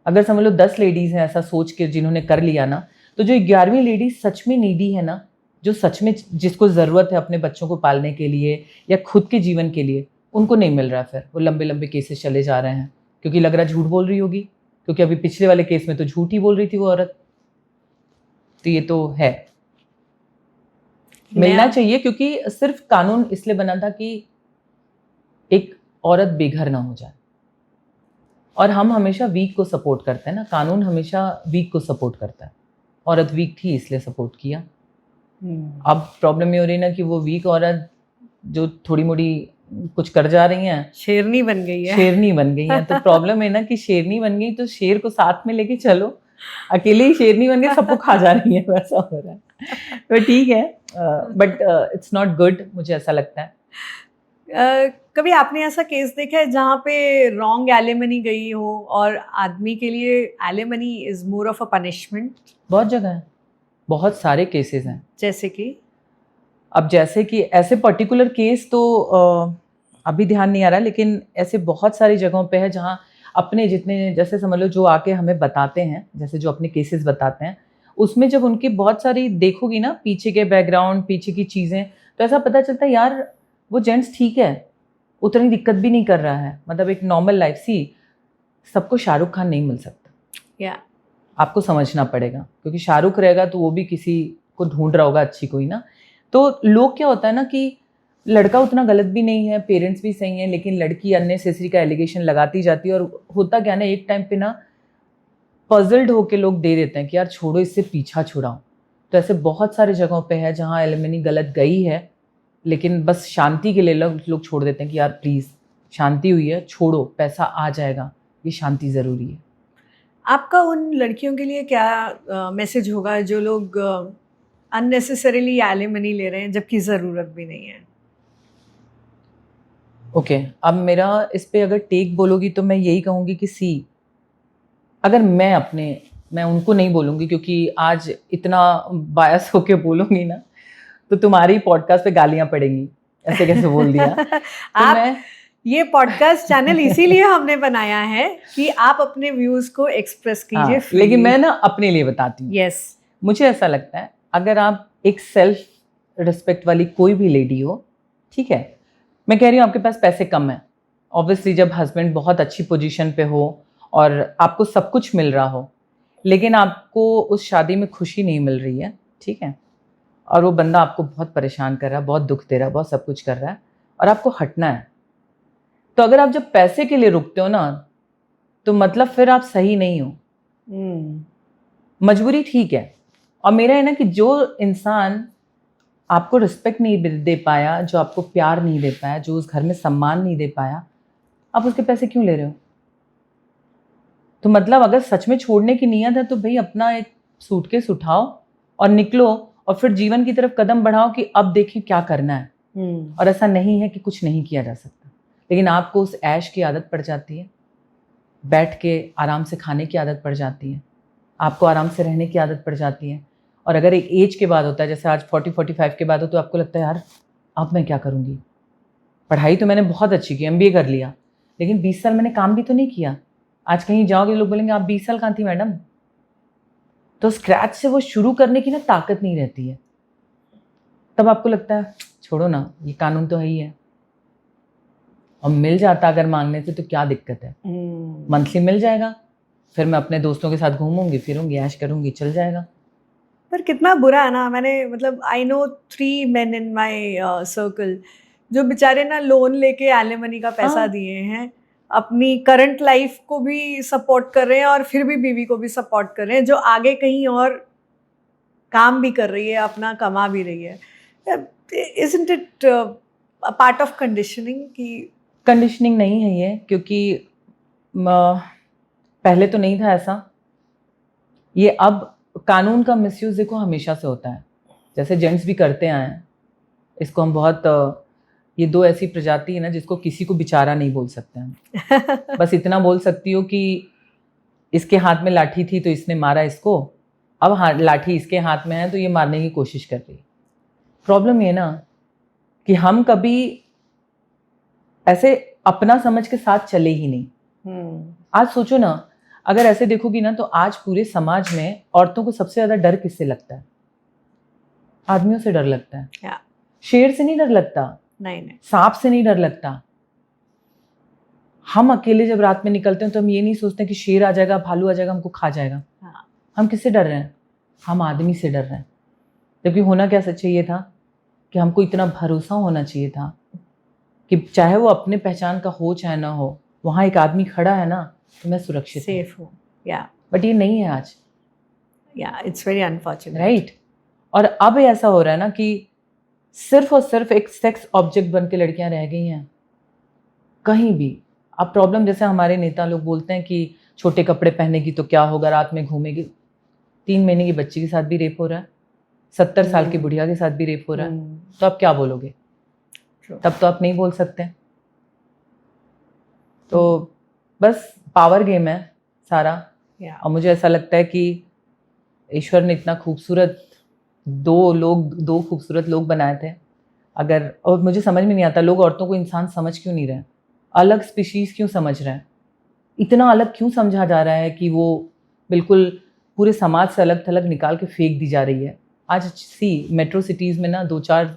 अगर समझ लो 10 लेडीज़ हैं ऐसा सोच के जिन्होंने कर लिया ना, तो जो 11वीं लेडीज़ सच में नीडी है ना, जो सच में जिसको ज़रूरत है अपने बच्चों को पालने के लिए या खुद के जीवन के लिए, उनको नहीं मिल रहा। फिर वो लंबे लंबे केसेस चले जा रहे हैं क्योंकि लग रहा है झूठ बोल रही होगी, क्योंकि अभी पिछले वाले केस में तो झूठ ही बोल रही थी वो औरत। तो ये तो है, मिलना चाहिए, क्योंकि सिर्फ कानून इसलिए बना था कि एक औरत बेघर ना हो जाए। और हम हमेशा वीक को सपोर्ट करते हैं ना, कानून हमेशा वीक को सपोर्ट करता है। औरत वीक थी इसलिए सपोर्ट किया। अब प्रॉब्लम ये हो रही है ना कि वो वीक औरत जो थोड़ी मोड़ी कुछ कर जा रही हैं, शेरनी बन गई है। शेरनी बन गई हैं। तो प्रॉब्लम है ना कि शेरनी बन गई तो शेर को साथ में लेके चलो, अकेले ही शेरनी बन के सबको खा जा रही है, वैसा हो रहा है। तो ठीक है, बट इट्स नॉट गुड, मुझे ऐसा लगता है। कभी आपने ऐसा केस देखा है जहाँ पे रॉन्ग एलिमनी गई हो और आदमी के लिए alimony is more of a punishment? बहुत जगह है, बहुत सारे केसेस हैं। जैसे कि अब जैसे कि ऐसे पर्टिकुलर केस तो अभी ध्यान नहीं आ रहा, लेकिन ऐसे बहुत सारी जगहों पे है जहाँ अपने जितने, जैसे समझ लो जो आके हमें बताते हैं, जैसे जो अपने केसेस बताते हैं, उसमें जब उनकी बहुत सारी देखोगी ना पीछे के बैकग्राउंड, पीछे की चीज़ें, तो ऐसा पता चलता है यार वो जेंट्स ठीक है, उतनी दिक्कत भी नहीं कर रहा है, मतलब एक नॉर्मल लाइफ। सी सबको शाहरुख खान नहीं मिल सकता, या आपको समझना पड़ेगा, क्योंकि शाहरुख रहेगा तो वो भी किसी को ढूंढ रहा होगा अच्छी कोई ना। तो लोग क्या होता है ना कि लड़का उतना गलत भी नहीं है, पेरेंट्स भी सही हैं, लेकिन लड़की अननेसेसरी का एलिगेशन लगाती जाती है, और होता क्या ना एक टाइम पे ना पजल्ड होके लोग दे देते हैं कि यार छोड़ो, इससे पीछा छुड़ाओ। तो ऐसे बहुत सारे जगहों पे है जहाँ एलिमनी गलत गई है, लेकिन बस शांति के लिए लोग छोड़ देते हैं कि यार प्लीज़ शांति हुई है, छोड़ो, पैसा आ जाएगा, ये शांति ज़रूरी है। आपका उन लड़कियों के लिए क्या मैसेज होगा जो लोग अननेसेसरीली एलिमनी ले रहे हैं जबकि ज़रूरत भी नहीं है? ओके, अब मेरा इस पे अगर टेक बोलोगी तो मैं यही कहूँगी कि सी, अगर मैं उनको नहीं बोलूँगी, क्योंकि आज इतना बायस होके बोलूँगी ना तो तुम्हारी पॉडकास्ट पे गालियाँ पड़ेंगी, ऐसे कैसे बोल दिया। तो आप ये पॉडकास्ट चैनल इसीलिए हमने बनाया है कि आप अपने व्यूज को एक्सप्रेस कीजिए हाँ, freely। लेकिन मैं ना अपने लिए बताती हूँ। यस, मुझे ऐसा लगता है अगर आप एक सेल्फ रिस्पेक्ट वाली कोई भी लेडी हो, ठीक है, मैं कह रही हूँ आपके पास पैसे कम है, ऑब्वियसली जब हस्बैंड बहुत अच्छी पोजीशन पे हो और आपको सब कुछ मिल रहा हो, लेकिन आपको उस शादी में खुशी नहीं मिल रही है, ठीक है, और वो बंदा आपको बहुत परेशान कर रहा है, बहुत दुख दे रहा है, बहुत सब कुछ कर रहा है, और आपको हटना है, तो अगर आप जब पैसे के लिए रुकते हो ना, तो मतलब फिर आप सही नहीं हो। मजबूरी ठीक है, और मेरा है ना कि जो इंसान आपको रिस्पेक्ट नहीं दे पाया, जो आपको प्यार नहीं दे पाया, जो उस घर में सम्मान नहीं दे पाया, आप उसके पैसे क्यों ले रहे हो? तो मतलब अगर सच में छोड़ने की नीयत है तो भाई अपना एक सूटकेस उठाओ और निकलो, और फिर जीवन की तरफ कदम बढ़ाओ कि अब देखिए क्या करना है। और ऐसा नहीं है कि कुछ नहीं किया जा सकता, लेकिन आपको उस ऐश की आदत पड़ जाती है, बैठ के आराम से खाने की आदत पड़ जाती है, आपको आराम से रहने की आदत पड़ जाती है। और अगर एक एज के बाद होता है, जैसे आज 40-45 के बाद हो, तो आपको लगता है यार अब मैं क्या करूँगी, पढ़ाई तो मैंने बहुत अच्छी की, MBA कर लिया, लेकिन 20 साल मैंने काम भी तो नहीं किया। आज कहीं जाओगे लोग बोलेंगे आप 20 साल कहाँ थी मैडम। तो स्क्रैच से वो शुरू करने की ना ताकत नहीं रहती है, तब आपको लगता है छोड़ो ना, ये कानून तो है ही है, और मिल जाता अगर मांगने से तो क्या दिक्कत है, मंथली मिल जाएगा, फिर मैं अपने दोस्तों के साथ घूमूंगी फिरूंगी, ऐश करूंगी, चल जाएगा। पर कितना बुरा है ना, मैंने मतलब I know 3 men in my circle जो बेचारे ना लोन लेके एलिमनी का पैसा हाँ। दिए हैं, अपनी करंट लाइफ को भी सपोर्ट कर रहे हैं और फिर भी बीवी को भी सपोर्ट कर रहे हैं, जो आगे कहीं और काम भी कर रही है, अपना कमा भी रही है। Isn't it a part of conditioning कि कंडीशनिंग नहीं है ये, क्योंकि पहले तो नहीं था ऐसा, ये अब कानून का मिसयूज देखो हमेशा से होता है, जैसे जेंट्स भी करते आए हैं, इसको हम बहुत ये दो ऐसी प्रजाति है ना जिसको किसी को बेचारा नहीं बोल सकते हम। बस इतना बोल सकती हो कि इसके हाथ में लाठी थी तो इसने मारा इसको, अब लाठी इसके हाथ में है तो ये मारने की कोशिश कर रही है। प्रॉब्लम ये ना कि हम कभी ऐसे अपना समझ के साथ चले ही नहीं। आज सोचो ना, अगर ऐसे देखोगी ना तो आज पूरे समाज में औरतों को सबसे ज्यादा डर किससे लगता है? आदमियों से डर लगता है। या शेर से नहीं डर लगता, नहीं, सांप से नहीं डर लगता। हम अकेले जब रात में निकलते हैं तो हम ये नहीं सोचते कि शेर आ जाएगा, भालू आ जाएगा, हमको खा जाएगा। हाँ। हम किससे डर रहे हैं? हम आदमी से डर रहे हैं। जबकि होना क्या चाहिए था कि हमको इतना भरोसा होना चाहिए था कि चाहे वो अपने पहचान का हो चाहे ना हो, वहां एक आदमी खड़ा है ना तो मैं सुरक्षित सेफ हूँ। या बट ये नहीं है आज। या इट्स वेरी अनफॉर्चुनेट, राइट। और अब ऐसा हो रहा है ना कि सिर्फ और सिर्फ एक सेक्स ऑब्जेक्ट बन के लड़कियां रह गई हैं कहीं भी। अब प्रॉब्लम, जैसे हमारे नेता लोग बोलते हैं कि छोटे कपड़े पहनेगी तो क्या होगा, रात में घूमेगी, 3 महीने की बच्ची के साथ भी रेप हो रहा है, 70 साल की बुढ़िया के साथ भी रेप हो रहा है, तो आप क्या बोलोगे? तब तो आप नहीं बोल सकते। तो बस पावर गेम है सारा। और मुझे ऐसा लगता है कि ईश्वर ने इतना खूबसूरत दो खूबसूरत लोग बनाए थे। अगर, और मुझे समझ में नहीं आता लोग औरतों को इंसान समझ क्यों नहीं रहे, अलग स्पीशीज क्यों समझ रहे हैं, इतना अलग क्यों समझा जा रहा है कि वो बिल्कुल पूरे समाज से अलग थलग निकाल के फेंक दी जा रही है। आज सी मेट्रो सिटीज़ में ना 2-4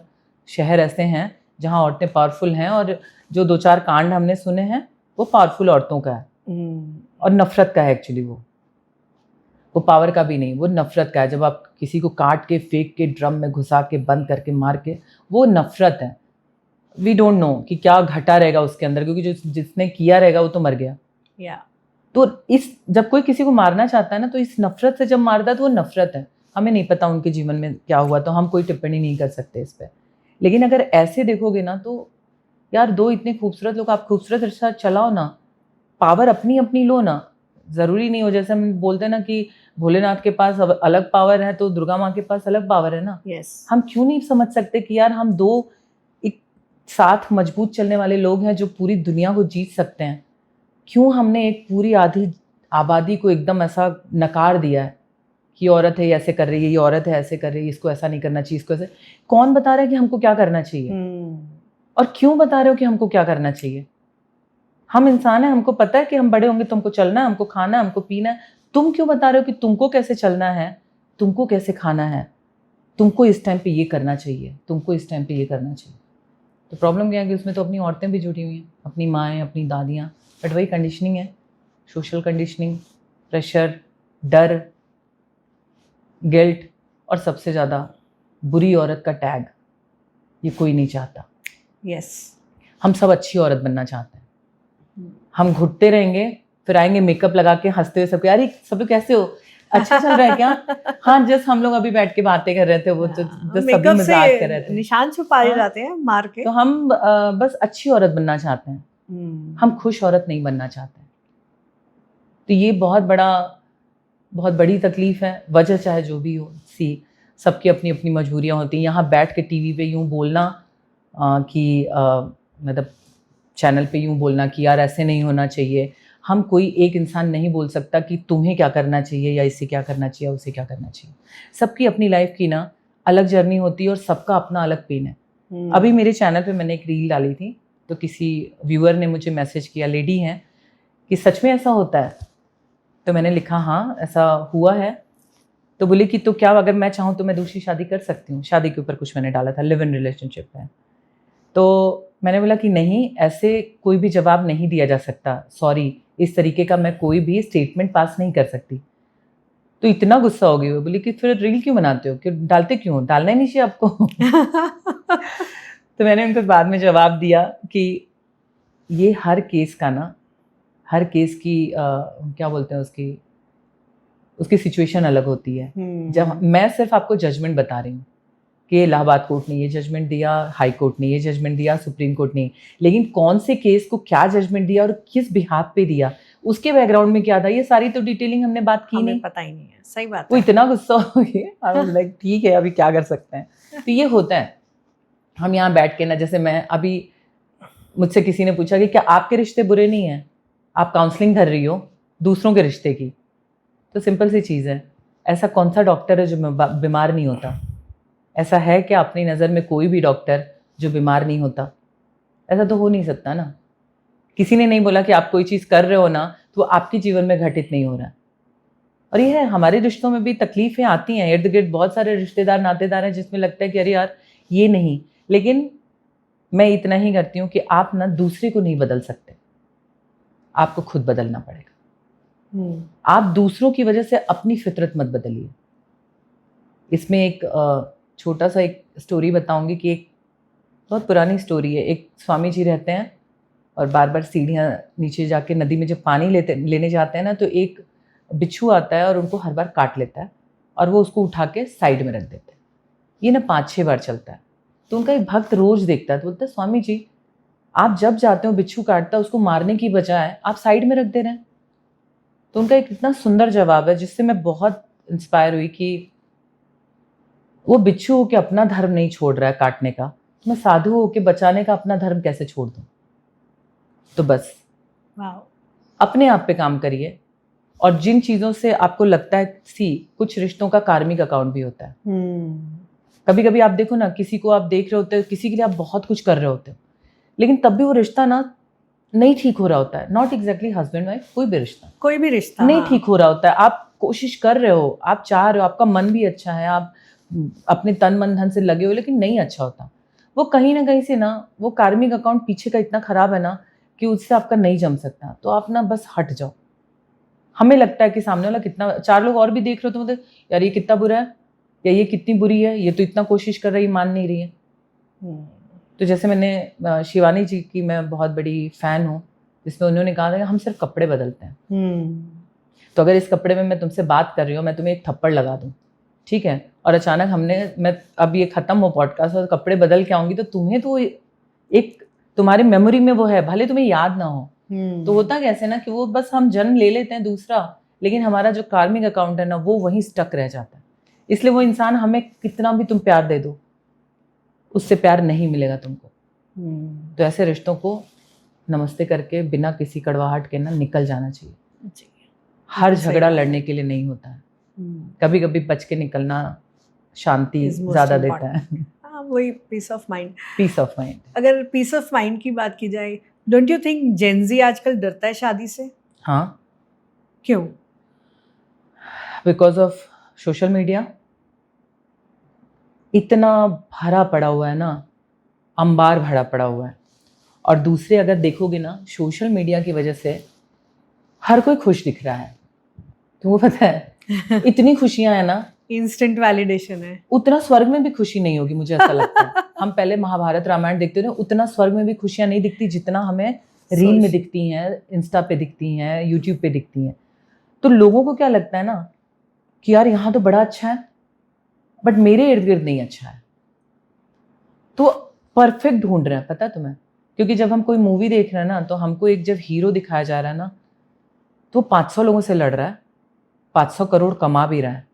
शहर ऐसे हैं जहाँ औरतें पावरफुल हैं, और जो 2-4 कांड हमने सुने हैं वो पावरफुल औरतों का है और नफरत का है। एक्चुअली वो पावर का भी नहीं, वो नफरत का है। जब आप किसी को काट के फेंक के ड्रम में घुसा के बंद करके मार के, वो नफरत है। वी डोंट नो कि क्या घटा रहेगा उसके अंदर, क्योंकि जिसने किया रहेगा वो तो मर गया। तो जब कोई किसी को मारना चाहता है ना, तो इस नफरत से जब मारता है तो वो नफरत है। हमें नहीं पता उनके जीवन में क्या हुआ, तो हम कोई टिप्पणी नहीं कर सकते इस पर। लेकिन अगर ऐसे देखोगे ना, तो यार दो इतने खूबसूरत लोग, आप खूबसूरत रिश्ता चलाओ ना, पावर अपनी अपनी लो ना। ज़रूरी नहीं हो, जैसे हम बोलते हैं ना कि भोलेनाथ के पास अलग पावर है तो दुर्गा माँ के पास अलग पावर है ना। हम क्यों नहीं समझ सकते कि यार हम दो एक साथ मजबूत चलने वाले लोग हैं जो पूरी दुनिया को जीत सकते हैं। क्यों हमने एक पूरी आधी आबादी को एकदम ऐसा नकार दिया है कि औरत है, ये ऐसे कर रही है, ये औरत है ऐसे कर रही है, इसको ऐसा नहीं करना चाहिए, इसको ऐसे। कौन बता रहा है कि हमको क्या करना चाहिए? और क्यों बता रहे हो कि हमको क्या करना चाहिए? हम इंसान हैं, हमको पता है कि हम बड़े होंगे तो हमको चलना है, हमको खाना है, हमको पीना है। तुम क्यों बता रहे हो कि तुमको कैसे चलना है, तुमको कैसे खाना है, तुमको इस टाइम पे ये करना चाहिए, तुमको इस टाइम पे ये करना चाहिए? तो प्रॉब्लम क्या है कि उसमें तो अपनी औरतें भी जुटी हुई हैं, अपनी माएँ, अपनी दादियाँ। बट वही कंडीशनिंग है, सोशल कंडीशनिंग, प्रेशर, डर, गिल्ट, और सबसे ज़्यादा बुरी औरत का टैग। ये कोई नहीं चाहता। हम सब अच्छी औरत बनना चाहते हैं। हम घुटते रहेंगे, फिर आएंगे मेकअप लगा के हंसते हुए सबके, अरे सब लोग कैसे हो, अच्छा चल रहा है क्या? हाँ, जस्ट हम लोग अभी बैठ के बातें कर रहे थे, वो तो सभी मजाक कर रहे थे, निशान छुपाए जाते हैं मार के। तो हम बस अच्छी औरत बनना चाहते हैं, हम खुश औरत नहीं बनना चाहते। तो ये बहुत बड़ी तकलीफ है। वजह चाहे जो भी हो, सबकी अपनी अपनी मजबूरियाँ होती हैं। यहाँ बैठ के टीवी पे यूँ बोलना कि मतलब चैनल पे यूँ बोलना कि यार ऐसे नहीं होना चाहिए, हम कोई एक इंसान नहीं बोल सकता कि तुम्हें क्या करना चाहिए या इसे क्या करना चाहिए, उसे क्या करना चाहिए। सबकी अपनी लाइफ की ना अलग जर्नी होती है और सबका अपना अलग पेन है। अभी मेरे चैनल पे मैंने एक रील डाली थी, तो किसी व्यूअर ने मुझे मैसेज किया, लेडी हैं, कि सच में ऐसा होता है? तो मैंने लिखा हाँ ऐसा हुआ है। तो बोली कि तो क्या अगर मैं चाहूँ तो मैं दूसरी शादी कर सकती हूँ? शादी के ऊपर कुछ मैंने डाला था, लिव इन रिलेशनशिप में। तो मैंने बोला कि नहीं, ऐसे कोई भी जवाब नहीं दिया जा सकता, सॉरी, इस तरीके का मैं कोई भी स्टेटमेंट पास नहीं कर सकती। तो इतना गुस्सा हो गई वो, बोली कि फिर रील क्यों बनाते हो, क्यों डालते, क्यों डालना ही नहीं चाहिए आपको। तो मैंने उनको बाद में जवाब दिया कि ये हर केस की क्या बोलते हैं, उसकी सिचुएशन अलग होती है। जब मैं सिर्फ आपको जजमेंट बता रही हूँ कि इलाहाबाद कोर्ट ने ये जजमेंट दिया, हाई कोर्ट ने ये जजमेंट दिया, सुप्रीम कोर्ट ने, लेकिन कौन से केस को क्या जजमेंट दिया और किस बिहाफ पे दिया, उसके बैकग्राउंड में क्या था, ये सारी तो डिटेलिंग हमने बात की नहीं, पता ही नहीं है। सही बात वो इतना गुस्सा हो गया, आई वाज लाइक ठीक है अभी क्या कर सकते हैं। तो ये होता है, हम यहाँ बैठ के ना, जैसे मैं अभी, मुझसे किसी ने पूछा कि क्या आपके रिश्ते बुरे नहीं हैं, आप काउंसलिंग कर रही हो दूसरों के रिश्ते की? तो सिंपल सी चीज़ है, ऐसा कौन सा डॉक्टर है जो बीमार नहीं होता? ऐसा है क्या अपनी नज़र में कोई भी डॉक्टर जो बीमार नहीं होता? ऐसा तो हो नहीं सकता ना। किसी ने नहीं बोला कि आप कोई चीज़ कर रहे हो ना तो वो आपके जीवन में घटित नहीं हो रहा है। और ये है, हमारे रिश्तों में भी तकलीफ़ें आती हैं, इर्द गिर्द बहुत सारे रिश्तेदार नातेदार हैं जिसमें लगता है कि अरे यार ये नहीं, लेकिन मैं इतना ही करती हूँ कि आप ना दूसरे को नहीं बदल सकते, आपको खुद बदलना पड़ेगा। आप दूसरों की वजह से अपनी फितरत मत बदलिए। इसमें एक छोटा सा एक स्टोरी बताऊंगी कि एक बहुत पुरानी स्टोरी है। एक स्वामी जी रहते हैं और बार बार सीढ़ियाँ नीचे जाके नदी में जब पानी लेने जाते हैं ना, तो एक बिच्छू आता है और उनको हर बार काट लेता है और वो उसको उठा के साइड में रख देते हैं। ये ना 5-6 बार चलता है। तो उनका एक भक्त रोज देखता है, तो बोलता है स्वामी जी आप जब जाते हो बिच्छू काटता है, उसको मारने की बजाय आप साइड में रख दे रहे हैं। तो उनका एक इतना सुंदर जवाब है जिससे मैं बहुत इंस्पायर हुई कि वो बिच्छू होके अपना धर्म नहीं छोड़ रहा है काटने का, मैं साधु होके बचाने का अपना धर्म कैसे छोड़ दूं? तो बस अपने आप पे काम करिए, और जिन चीज़ों से आपको लगता है कुछ रिश्तों का कार्मिक अकाउंट भी होता है। कभी कभी आप देखो ना, किसी को आप देख रहे होते हो, किसी के लिए आप बहुत कुछ कर रहे होते हो, लेकिन तब भी वो रिश्ता ना नहीं ठीक हो रहा होता है। नॉट एग्जैक्टली हस्बैंड वाइफ, कोई भी रिश्ता नहीं ठीक हो रहा होता है। आप कोशिश कर रहे हो, आप चाह रहे हो, आपका मन भी अच्छा है, आप अपने तन मन धन से लगे हो, लेकिन नहीं अच्छा होता। वो कहीं ना कहीं से ना, वो कार्मिक अकाउंट पीछे का इतना खराब है ना कि उससे आपका नहीं जम सकता। तो आप ना बस हट जाओ। हमें लगता है कि सामने वाला कितना, 4 लोग और भी देख रहे हो तो मतलब यार ये कितना बुरा है, या ये कितनी बुरी है, ये तो इतना कोशिश कर रही, मान नहीं रही है। तो जैसे मैंने शिवानी जी की मैं बहुत बड़ी फैन हूँ, जिसमें उन्होंने कहा था कि हम सिर्फ कपड़े बदलते हैं। तो अगर इस कपड़े में मैं तुमसे बात कर रही हूँ, मैं तुम्हें एक थप्पड़ लगा दूँ, ठीक है, और अचानक मैं अब ये खत्म हो पॉडकास्ट और कपड़े बदल के आऊंगी, तो तुम्हें तो एक तुम्हारी मेमोरी में वो है, भले तुम्हें याद ना हो। तो होता कैसे ना कि वो बस हम जन्म ले लेते हैं दूसरा, लेकिन हमारा जो कार्मिक अकाउंट है ना, वो वहीं स्टक रह जाता है। इसलिए वो इंसान, हमें कितना भी तुम प्यार दे दो, उससे प्यार नहीं मिलेगा तुमको। तो ऐसे रिश्तों को नमस्ते करके बिना किसी कड़वाहट के ना निकल जाना चाहिए। हर झगड़ा लड़ने के लिए नहीं होता है, कभी कभी बच के निकलना शांति ज्यादा देता है। वही पीस ऑफ माइंड। अगर पीस ऑफ माइंड की बात की जाए, डोंट यू थिंक जेन ज़ी आजकल डरता है शादी से? हाँ। क्यों? Because of social media. इतना भरा पड़ा हुआ है ना, अंबार भरा पड़ा हुआ है। और दूसरे अगर देखोगे ना, सोशल मीडिया की वजह से हर कोई खुश दिख रहा है। तुमको पता है इतनी खुशियां है ना, इंस्टेंट वैलिडेशन है। उतना स्वर्ग में भी खुशी नहीं होगी, मुझे ऐसा लगता है। हम पहले महाभारत रामायण देखते थे, उतना स्वर्ग में भी खुशियां नहीं दिखती जितना हमें रील में दिखती हैं, इंस्टा पे दिखती हैं, यूट्यूब पे दिखती हैं। तो लोगों को क्या लगता है ना कि यार यहाँ तो बड़ा अच्छा है, बट मेरे इर्द गिर्द नहीं अच्छा है। तो परफेक्ट ढूंढ रहे हैं, पता है तुम्हें? क्योंकि जब हम कोई मूवी देख रहे हैं ना, तो हमको एक जब हीरो दिखाया जा रहा है ना, तो 500 लोगों से लड़ रहा है, 500 करोड़ कमा भी रहा है,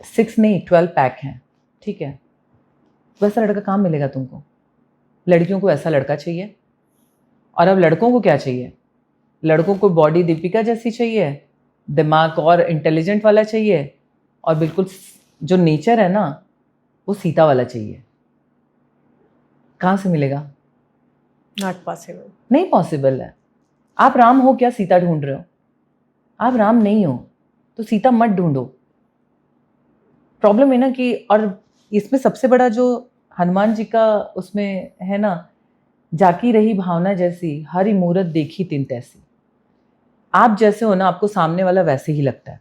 6 नहीं 12 पैक हैं, ठीक है। वैसा लड़का कहाँ मिलेगा तुमको? लड़कियों को ऐसा लड़का चाहिए। और अब लड़कों को क्या चाहिए? लड़कों को बॉडी दीपिका जैसी चाहिए, दिमाग और इंटेलिजेंट वाला चाहिए, और बिल्कुल जो नेचर है ना, वो सीता वाला चाहिए। कहाँ से मिलेगा? Not possible. नहीं पॉसिबल है। आप राम हो क्या सीता ढूंढ रहे हो? आप राम नहीं हो तो सीता मत ढूंढो। प्रॉब्लम है ना कि, और इसमें सबसे बड़ा जो हनुमान जी का उसमें है ना, जाकी रही भावना जैसी, हरि मूरत देखी तिन तैसी। आप जैसे हो ना, आपको सामने वाला वैसे ही लगता है।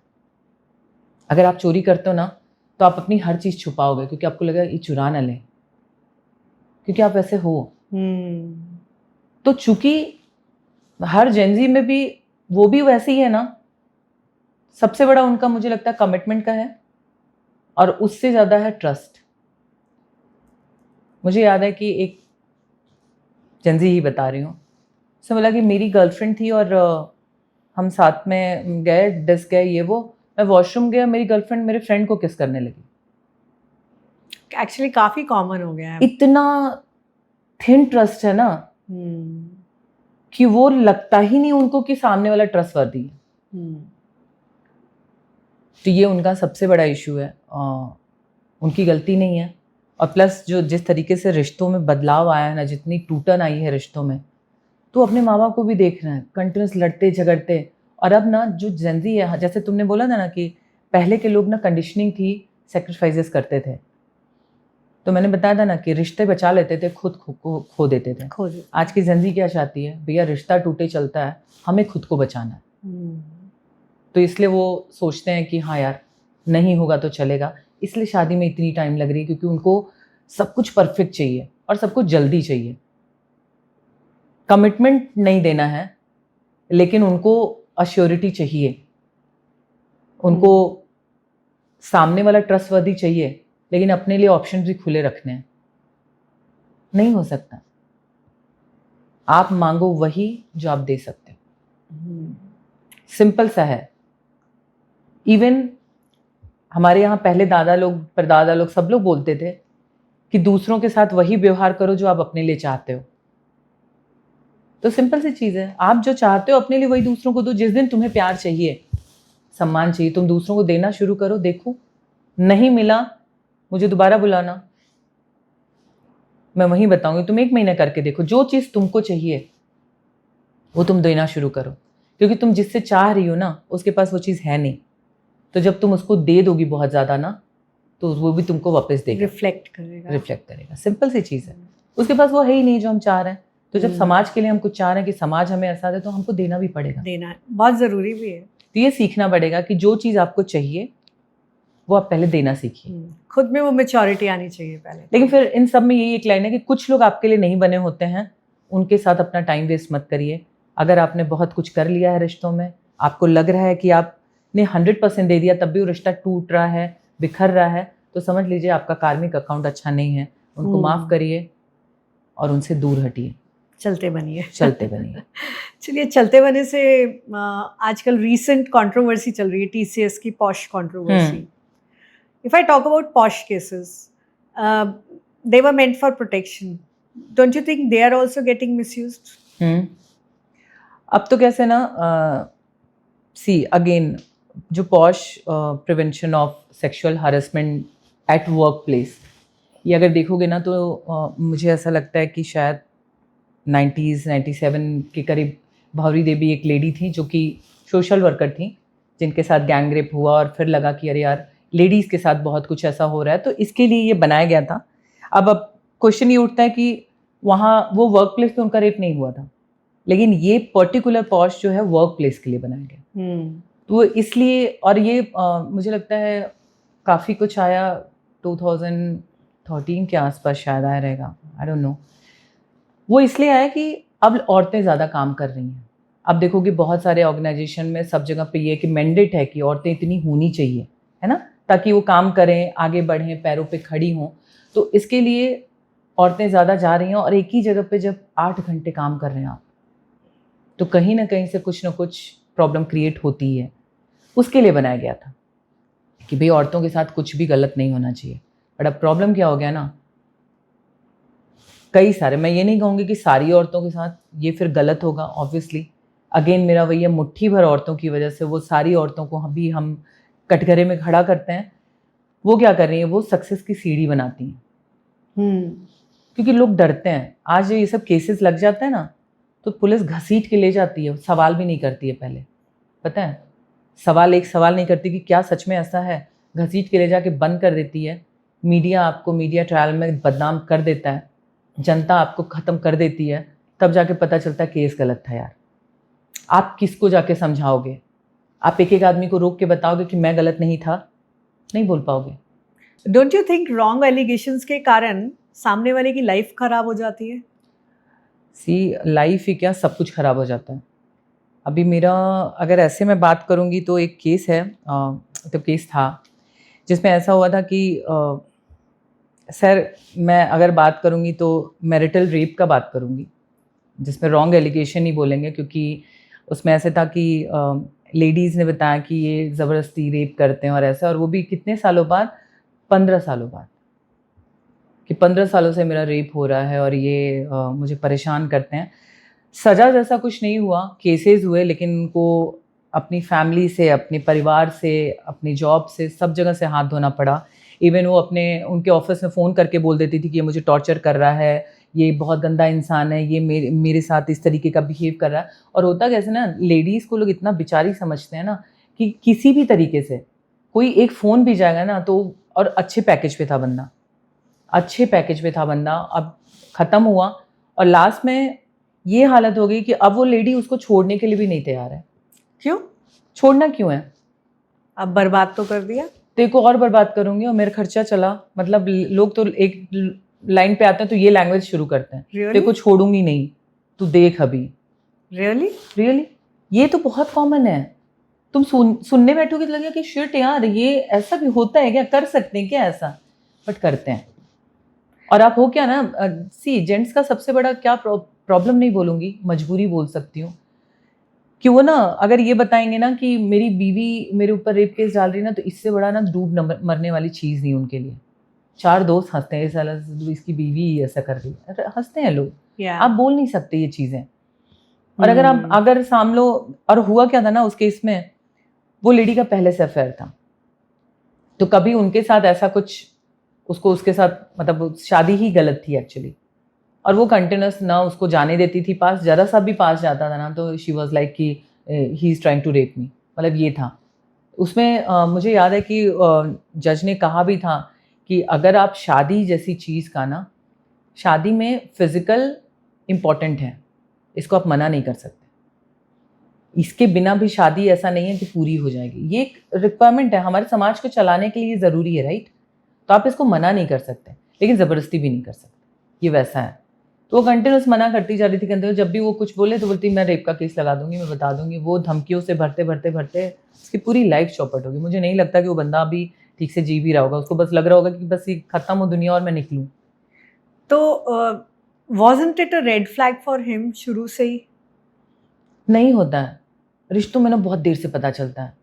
अगर आप चोरी करते हो ना, तो आप अपनी हर चीज छुपाओगे, क्योंकि आपको लगेगा ये चुरा ना ले, क्योंकि आप वैसे हो। तो चूंकि हर जेनजी में भी वो भी वैसे ही है ना, सबसे बड़ा उनका मुझे लगता है कमिटमेंट का है, और उससे ज्यादा है ट्रस्ट। मुझे याद है कि एक जेनजी ही बता रही हूँ, उसने बोला कि मेरी गर्लफ्रेंड थी और हम साथ में गए, डिस्क गए, ये वो, मैं वॉशरूम गया, मेरी गर्लफ्रेंड मेरे फ्रेंड को किस करने लगी। एक्चुअली काफी कॉमन हो गया है। इतना थिन ट्रस्ट है ना कि वो लगता ही नहीं उनको कि सामने वाला ट्रस्टवर्दी है। तो ये उनका सबसे बड़ा इशू है, उनकी गलती नहीं है। और प्लस जो जिस तरीके से रिश्तों में बदलाव आया है ना, जितनी टूटन आई है रिश्तों में, तो अपने माँ बाप को भी देख रहे हैं कंटिन्यूस लड़ते झगड़ते। और अब ना जो जेनजी है, जैसे तुमने बोला था ना कि पहले के लोग ना कंडीशनिंग थी, सेक्रीफाइसेस करते थे, तो मैंने बताया था ना कि रिश्ते बचा लेते थे, खुद खो देते थे। आज की जेनजी क्या चाहती है? भैया रिश्ता टूटे चलता है, हमें खुद को बचाना है। तो इसलिए वो सोचते हैं कि हाँ यार नहीं होगा तो चलेगा, इसलिए शादी में इतनी टाइम लग रही है, क्योंकि उनको सब कुछ परफेक्ट चाहिए और सब कुछ जल्दी चाहिए। कमिटमेंट नहीं देना है, लेकिन उनको अश्योरिटी चाहिए, उनको सामने वाला ट्रस्टवर्दी चाहिए, लेकिन अपने लिए ऑप्शन भी खुले रखने हैं। नहीं हो सकता। आप मांगो वही जो आप दे सकते हो। सिंपल सा है। इवन हमारे यहाँ पहले दादा लोग, परदादा लोग, सब लोग बोलते थे कि दूसरों के साथ वही व्यवहार करो जो आप अपने लिए चाहते हो। तो सिंपल सी चीज़ है, आप जो चाहते हो अपने लिए वही दूसरों को दो। जिस दिन तुम्हें प्यार चाहिए, सम्मान चाहिए, तुम दूसरों को देना शुरू करो। देखो नहीं मिला, मुझे दोबारा बुलाना, मैं वहीं बताऊंगी। तुम 1 महीना करके देखो, जो चीज़ तुमको चाहिए वो तुम देना शुरू करो, क्योंकि तुम जिससे चाह रही हो ना उसके पास वो चीज़ है नहीं। तो जब तुम उसको दे दोगी बहुत ज़्यादा ना, तो वो भी तुमको वापस देगा, रिफ्लेक्ट करेगा। सिंपल सी चीज़ है। उसके पास वो है ही नहीं जो हम चाह रहे हैं। तो जब समाज के लिए हम कुछ चाह रहे हैं कि समाज हमें ऐसा दे, तो हमको देना भी पड़ेगा, देना बहुत ज़रूरी भी है। तो ये सीखना पड़ेगा कि जो चीज़ आपको चाहिए वो आप पहले देना सीखिए। खुद में वो मैच्योरिटी आनी चाहिए पहले। लेकिन फिर इन सब में यही एक लाइन है कि कुछ लोग आपके लिए नहीं बने होते हैं, उनके साथ अपना टाइम वेस्ट मत करिए। अगर आपने बहुत कुछ कर लिया है रिश्तों में, आपको लग रहा है कि आपने 100% दे दिया, तब भी वो रिश्ता टूट रहा है, बिखर रहा है, तो समझ लीजिए आपका कार्मिक अकाउंट अच्छा नहीं है। उनको माफ़ करिए और उनसे दूर हटिए, चलते बनिए। चलिए, चलते बने से आजकल रीसेंट कंट्रोवर्सी चल रही है, TCS की posh controversy. If I talk about posh cases, they were meant for protection. Don't you think they are also getting misused? अब तो कैसे ना, सी अगेन, जो posh prevention of sexual harassment at work place, ये अगर देखोगे ना तो मुझे ऐसा लगता है कि शायद 97 के करीब भावरी देवी एक लेडी थी जो कि सोशल वर्कर थी, जिनके साथ गैंग रेप हुआ और फिर लगा कि अरे यार लेडीज़ के साथ बहुत कुछ ऐसा हो रहा है, तो इसके लिए ये बनाया गया था। अब क्वेश्चन ये उठता है कि वहाँ वो वर्क प्लेस पे उनका रेप नहीं हुआ था, लेकिन ये पर्टिकुलर पॉश जो है वर्क प्लेस के लिए बनाया गया। तो इसलिए, और ये मुझे लगता है काफ़ी कुछ आया 2013 के आसपास शायद आया रहेगा, आई डोंट नो। वो इसलिए आया कि अब औरतें ज़्यादा काम कर रही हैं। अब देखोगे बहुत सारे ऑर्गेनाइजेशन में सब जगह पे ये कि मैंडेट है कि औरतें इतनी होनी चाहिए, है ना, ताकि वो काम करें, आगे बढ़ें, पैरों पे खड़ी हों। तो इसके लिए औरतें ज़्यादा जा रही हैं, और एक ही जगह पे जब 8 घंटे काम कर रहे हैं आप, तो कहीं ना कहीं से कुछ ना कुछ प्रॉब्लम क्रिएट होती है। उसके लिए बनाया गया था कि भाई औरतों के साथ कुछ भी गलत नहीं होना चाहिए। बट अब प्रॉब्लम क्या हो गया ना, कई सारे, मैं ये नहीं कहूँगी कि सारी औरतों के साथ ये फिर गलत होगा, ऑब्वियसली। अगेन मेरा वही है, मुट्ठी भर औरतों की वजह से वो सारी औरतों को भी हम कटघरे में खड़ा करते हैं। वो क्या कर रही हैं, वो सक्सेस की सीढ़ी बनाती हैं। क्योंकि लोग डरते हैं। आज ये सब केसेस लग जाते हैं ना, तो पुलिस घसीट के ले जाती है, सवाल भी नहीं करती है। पहले पता है, सवाल नहीं करती कि क्या सच में ऐसा है, घसीट के ले जाके बंद कर देती है। मीडिया आपको मीडिया ट्रायल में बदनाम कर देता है, जनता आपको ख़त्म कर देती है, तब जाके पता चलता है केस गलत था यार। आप किसको जाके समझाओगे? आप एक आदमी को रोक के बताओगे कि मैं गलत नहीं था? नहीं बोल पाओगे। Don't you think wrong allegations के कारण सामने वाले की लाइफ खराब हो जाती है? सी, लाइफ ही क्या, सब कुछ खराब हो जाता है। अभी मेरा अगर ऐसे मैं बात करूँगी तो एक केस है, तो केस था जिसमें ऐसा हुआ था कि सर, मैं अगर बात करूँगी तो मैरिटल रेप का बात करूँगी, जिसमें रॉन्ग एलिगेशन ही बोलेंगे, क्योंकि उसमें ऐसे था कि लेडीज़ ने बताया कि ये ज़बरदस्ती रेप करते हैं और ऐसा, और वो भी कितने सालों बाद, 15 सालों बाद, कि 15 सालों से मेरा रेप हो रहा है और ये मुझे परेशान करते हैं। सज़ा जैसा कुछ नहीं हुआ, केसेस हुए, लेकिन उनको अपनी फैमिली से, अपने परिवार से, अपनी जॉब से, सब जगह से हाथ धोना पड़ा। इवन वो उनके ऑफिस में फ़ोन करके बोल देती थी कि ये मुझे टॉर्चर कर रहा है, ये बहुत गंदा इंसान है, ये मेरे साथ इस तरीके का बिहेव कर रहा है। और होता कैसे ना, लेडीज़ को लोग इतना बेचारी समझते हैं ना कि किसी भी तरीके से कोई एक फ़ोन भी जाएगा ना तो, और अच्छे पैकेज पे था बंदा, अब ख़त्म हुआ, और लास्ट में ये हालत हो गई कि अब वो लेडी उसको छोड़ने के लिए भी नहीं तैयार है। क्यों? छोड़ना क्यों है? अब बर्बाद तो कर दिया, देखो और बर्बाद करूँगी और मेरा खर्चा चला। मतलब लोग तो एक लाइन पे आते हैं तो ये लैंग्वेज शुरू करते हैं, really? देखो छोड़ूंगी नहीं, तू देख अभी। रियली ये तो बहुत कॉमन है। तुम सुनने बैठोगे तो लगेगा कि शिट यार, ये ऐसा भी होता है क्या, कर सकते हैं क्या ऐसा, बट करते हैं। और आप हो क्या ना, सी, जेंट्स का सबसे बड़ा क्या प्रॉब्लम नहीं बोलूँगी, मजबूरी बोल सकती हूँ, कि वो ना अगर ये बताएंगे ना कि मेरी बीवी मेरे ऊपर रेप केस डाल रही है ना, तो इससे बड़ा ना डूब मरने वाली चीज़ नहीं उनके लिए। 4 दोस्त हंसते हैं, साला इसकी बीवी ऐसा कर रही है, हंसते हैं लोग। आप बोल नहीं सकते ये चीज़ें, और अगर साम लो, और हुआ क्या था ना उस केस में, वो लेडी का पहले से अफेयर था, तो कभी उनके साथ ऐसा कुछ उसके साथ मतलब शादी ही गलत थी एक्चुअली, और वो कंटिन्यूस ना उसको जाने देती थी पास, जरा सा भी पास जाता था ना तो शी वाज लाइक कि he is trying to rape me, मतलब ये था उसमें। मुझे याद है कि जज ने कहा भी था कि अगर आप शादी जैसी चीज़ का ना, शादी में फिजिकल इम्पॉर्टेंट है, इसको आप मना नहीं कर सकते, इसके बिना भी शादी ऐसा नहीं है कि पूरी हो जाएगी, ये एक रिक्वायरमेंट है हमारे समाज को चलाने के लिए, ज़रूरी है, राइट। तो आप इसको मना नहीं कर सकते, लेकिन ज़बरदस्ती भी नहीं कर सकते, ये वैसा है। तो वो कंटिन्यूस मना करती जा रही थी, कंटिन्यूस, जब भी वो कुछ बोले तो बोलती मैं रेप का केस लगा दूंगी, मैं बता दूंगी। वो धमकियों से भरते भरते भरते उसकी पूरी लाइफ चौपट होगी। मुझे नहीं लगता कि वो बंदा अभी ठीक से जी भी रहा होगा, उसको बस लग रहा होगा कि बस ये खत्म हो दुनिया और मैं निकलूं। तो wasn't it a red flag for him शुरू से ही? नहीं होता है, रिश्तों में ना बहुत देर से पता चलता है,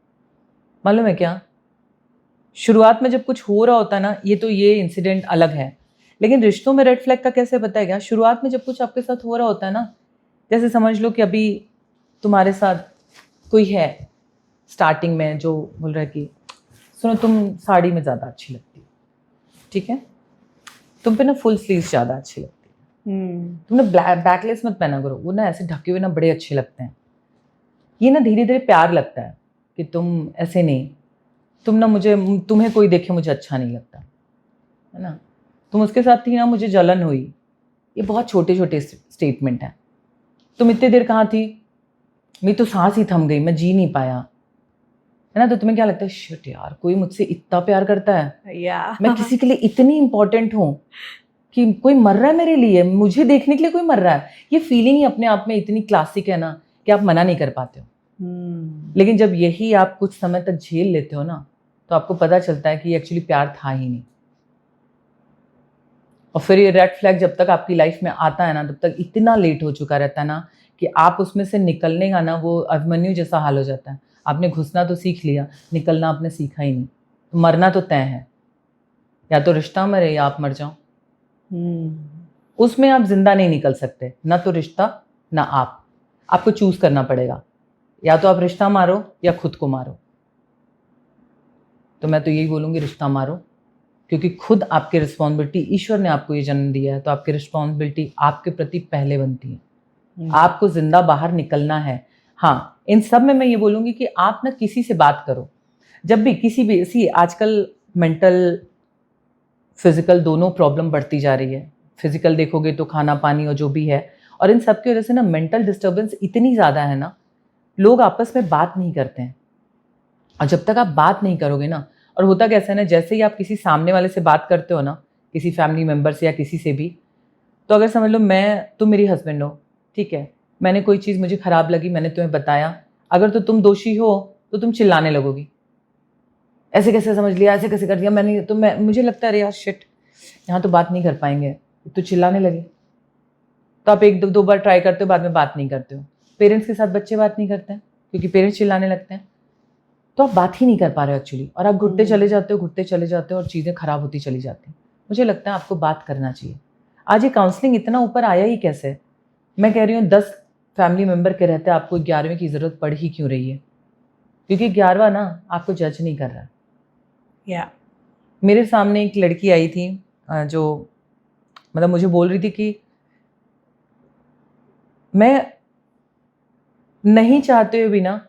मालूम है क्या। शुरुआत में जब कुछ हो रहा होता है ना, ये इंसिडेंट अलग है, लेकिन रिश्तों में रेड फ्लैग का कैसे पता है क्या। शुरुआत में जब कुछ आपके साथ हो रहा होता है ना, जैसे समझ लो कि अभी तुम्हारे साथ कोई है स्टार्टिंग में जो बोल रहा है कि सुनो तुम साड़ी में ज़्यादा अच्छी लगती हो, ठीक है, तुम पे ना फुल स्लीव्स ज़्यादा अच्छी लगती है, तुमने बैकलेस मत पहना करो, वो ना ऐसे ढके हुए ना बड़े अच्छे लगते हैं। ये ना धीरे धीरे प्यार लगता है कि तुम ऐसे नहीं, तुम ना तुम्हें कोई देखे मुझे अच्छा नहीं लगता है ना, तुम उसके साथ थी ना मुझे जलन हुई। ये बहुत छोटे छोटे स्टेटमेंट हैं। तुम इतनी देर कहाँ थी, मेरी तो सांस ही थम गई, मैं जी नहीं पाया, है ना। तो तुम्हें क्या लगता है, शिट यार कोई मुझसे इतना प्यार करता है, मैं किसी के लिए इतनी इंपॉर्टेंट हूँ कि कोई मर रहा है मेरे लिए, मुझे देखने के लिए कोई मर रहा है। ये फीलिंग ही अपने आप में इतनी क्लासिक है ना कि आप मना नहीं कर पाते हो। लेकिन जब यही आप कुछ समय तक झेल लेते हो ना, तो आपको पता चलता है कि एक्चुअली प्यार था ही नहीं। और फिर ये रेड फ्लैग जब तक आपकी लाइफ में आता है ना, तब तक इतना लेट हो चुका रहता है ना कि आप उसमें से निकलने का ना, वो अभिमन्यु जैसा हाल हो जाता है। आपने घुसना तो सीख लिया, निकलना आपने सीखा ही नहीं। तो मरना तो तय है, या तो रिश्ता मरे या आप मर जाओ। उसमें आप जिंदा नहीं निकल सकते, ना तो रिश्ता ना आपको चूज करना पड़ेगा, या तो आप रिश्ता मारो या खुद को मारो। तो मैं तो यही बोलूँगी, रिश्ता मारो, क्योंकि खुद आपकी रिस्पॉन्सिबिलिटी, ईश्वर ने आपको ये जन्म दिया है तो आपकी रिस्पॉन्सिबिलिटी आपके प्रति पहले बनती है। आपको जिंदा बाहर निकलना है। हाँ, इन सब में मैं ये बोलूँगी कि आप ना किसी से बात करो, जब भी किसी भी आजकल मेंटल फिजिकल दोनों प्रॉब्लम बढ़ती जा रही है। फिजिकल देखोगे तो खाना पानी और जो भी है, और इन सब की वजह से ना मेंटल डिस्टर्बेंस इतनी ज़्यादा है ना, लोग आपस में बात नहीं करते हैं। और जब तक आप बात नहीं करोगे ना, और होता कैसा है ना, जैसे ही आप किसी सामने वाले से बात करते हो ना, किसी फैमिली मेम्बर से या किसी से भी, तो अगर समझ लो तुम मेरी हस्बैंड हो, ठीक है, मैंने कोई चीज़ मुझे ख़राब लगी, मैंने तुम्हें बताया, अगर तो तुम दोषी हो तो तुम चिल्लाने लगोगी, ऐसे कैसे समझ लिया, ऐसे कैसे कर दिया मैंने, तो मुझे लगता है अरे यार शिट, यहाँ तो बात नहीं कर पाएंगे, तो चिल्लाने लगे। तो आप एक दो बार ट्राई करते हो, बाद में बात नहीं करते हो। पेरेंट्स के साथ बच्चे बात नहीं करते हैं क्योंकि पेरेंट्स चिल्लाने लगते हैं, तो आप बात ही नहीं कर पा रहे हो एक्चुअली, और आप घुटते चले जाते हो और चीज़ें खराब होती चली जाती हैं। मुझे लगता है आपको बात करना चाहिए। आज ये काउंसलिंग इतना ऊपर आया ही कैसे? मैं कह रही हूँ 10 फैमिली मेम्बर के रहते आपको 11वें की ज़रूरत पड़ ही क्यों रही है? क्योंकि 11वां ना आपको जज नहीं कर रहा है। मेरे सामने एक लड़की आई थी जो मतलब मुझे बोल रही थी कि मैं नहीं चाहते हुए भी ना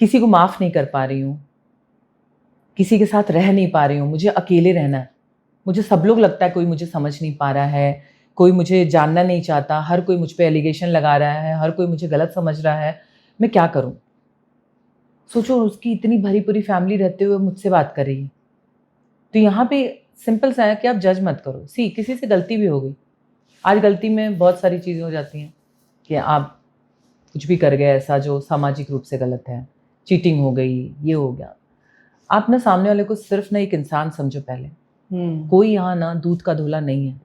किसी को माफ़ नहीं कर पा रही हूँ, किसी के साथ रह नहीं पा रही हूँ, मुझे अकेले रहना है। मुझे सब लोग लगता है कोई मुझे समझ नहीं पा रहा है, कोई मुझे जानना नहीं चाहता, हर कोई मुझ पे एलिगेशन लगा रहा है, हर कोई मुझे गलत समझ रहा है, मैं क्या करूँ? सोचो उसकी इतनी भरी पूरी फैमिली रहते हुए मुझसे बात कर रही है। तो यहाँ पे सिंपल सा है कि आप जज मत करो। किसी से गलती भी हो गई, आज गलती में बहुत सारी चीज़ें हो जाती हैं कि आप कुछ भी कर गए ऐसा जो सामाजिक रूप से गलत है, चीटिंग हो गई, ये हो गया। आप ना सामने वाले को सिर्फ ना एक इंसान समझो पहले। कोई यहाँ ना दूध का धोला नहीं है।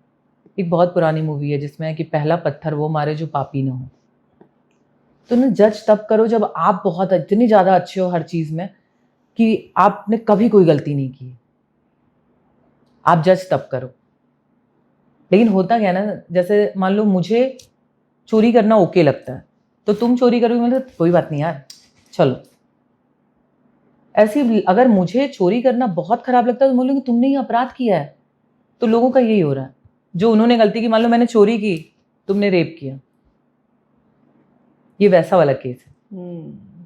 एक बहुत पुरानी मूवी है जिसमें है कि पहला पत्थर वो मारे जो पापी ना हो। तो ना जज तब करो जब आप बहुत इतनी ज़्यादा अच्छे हो हर चीज़ में कि आपने कभी कोई गलती नहीं की, आप जज तब करो। लेकिन होता क्या है ना, जैसे मान लो मुझे चोरी करना ओके लगता है, तो तुम चोरी करोगे, मतलब कोई बात नहीं यार चलो। ऐसी अगर मुझे चोरी करना बहुत खराब लगता है तो बोलूँगी तुमने ये अपराध किया है। तो लोगों का यही हो रहा है, जो उन्होंने गलती की, मान लो मैंने चोरी की, तुमने रेप किया, ये वैसा वाला केस है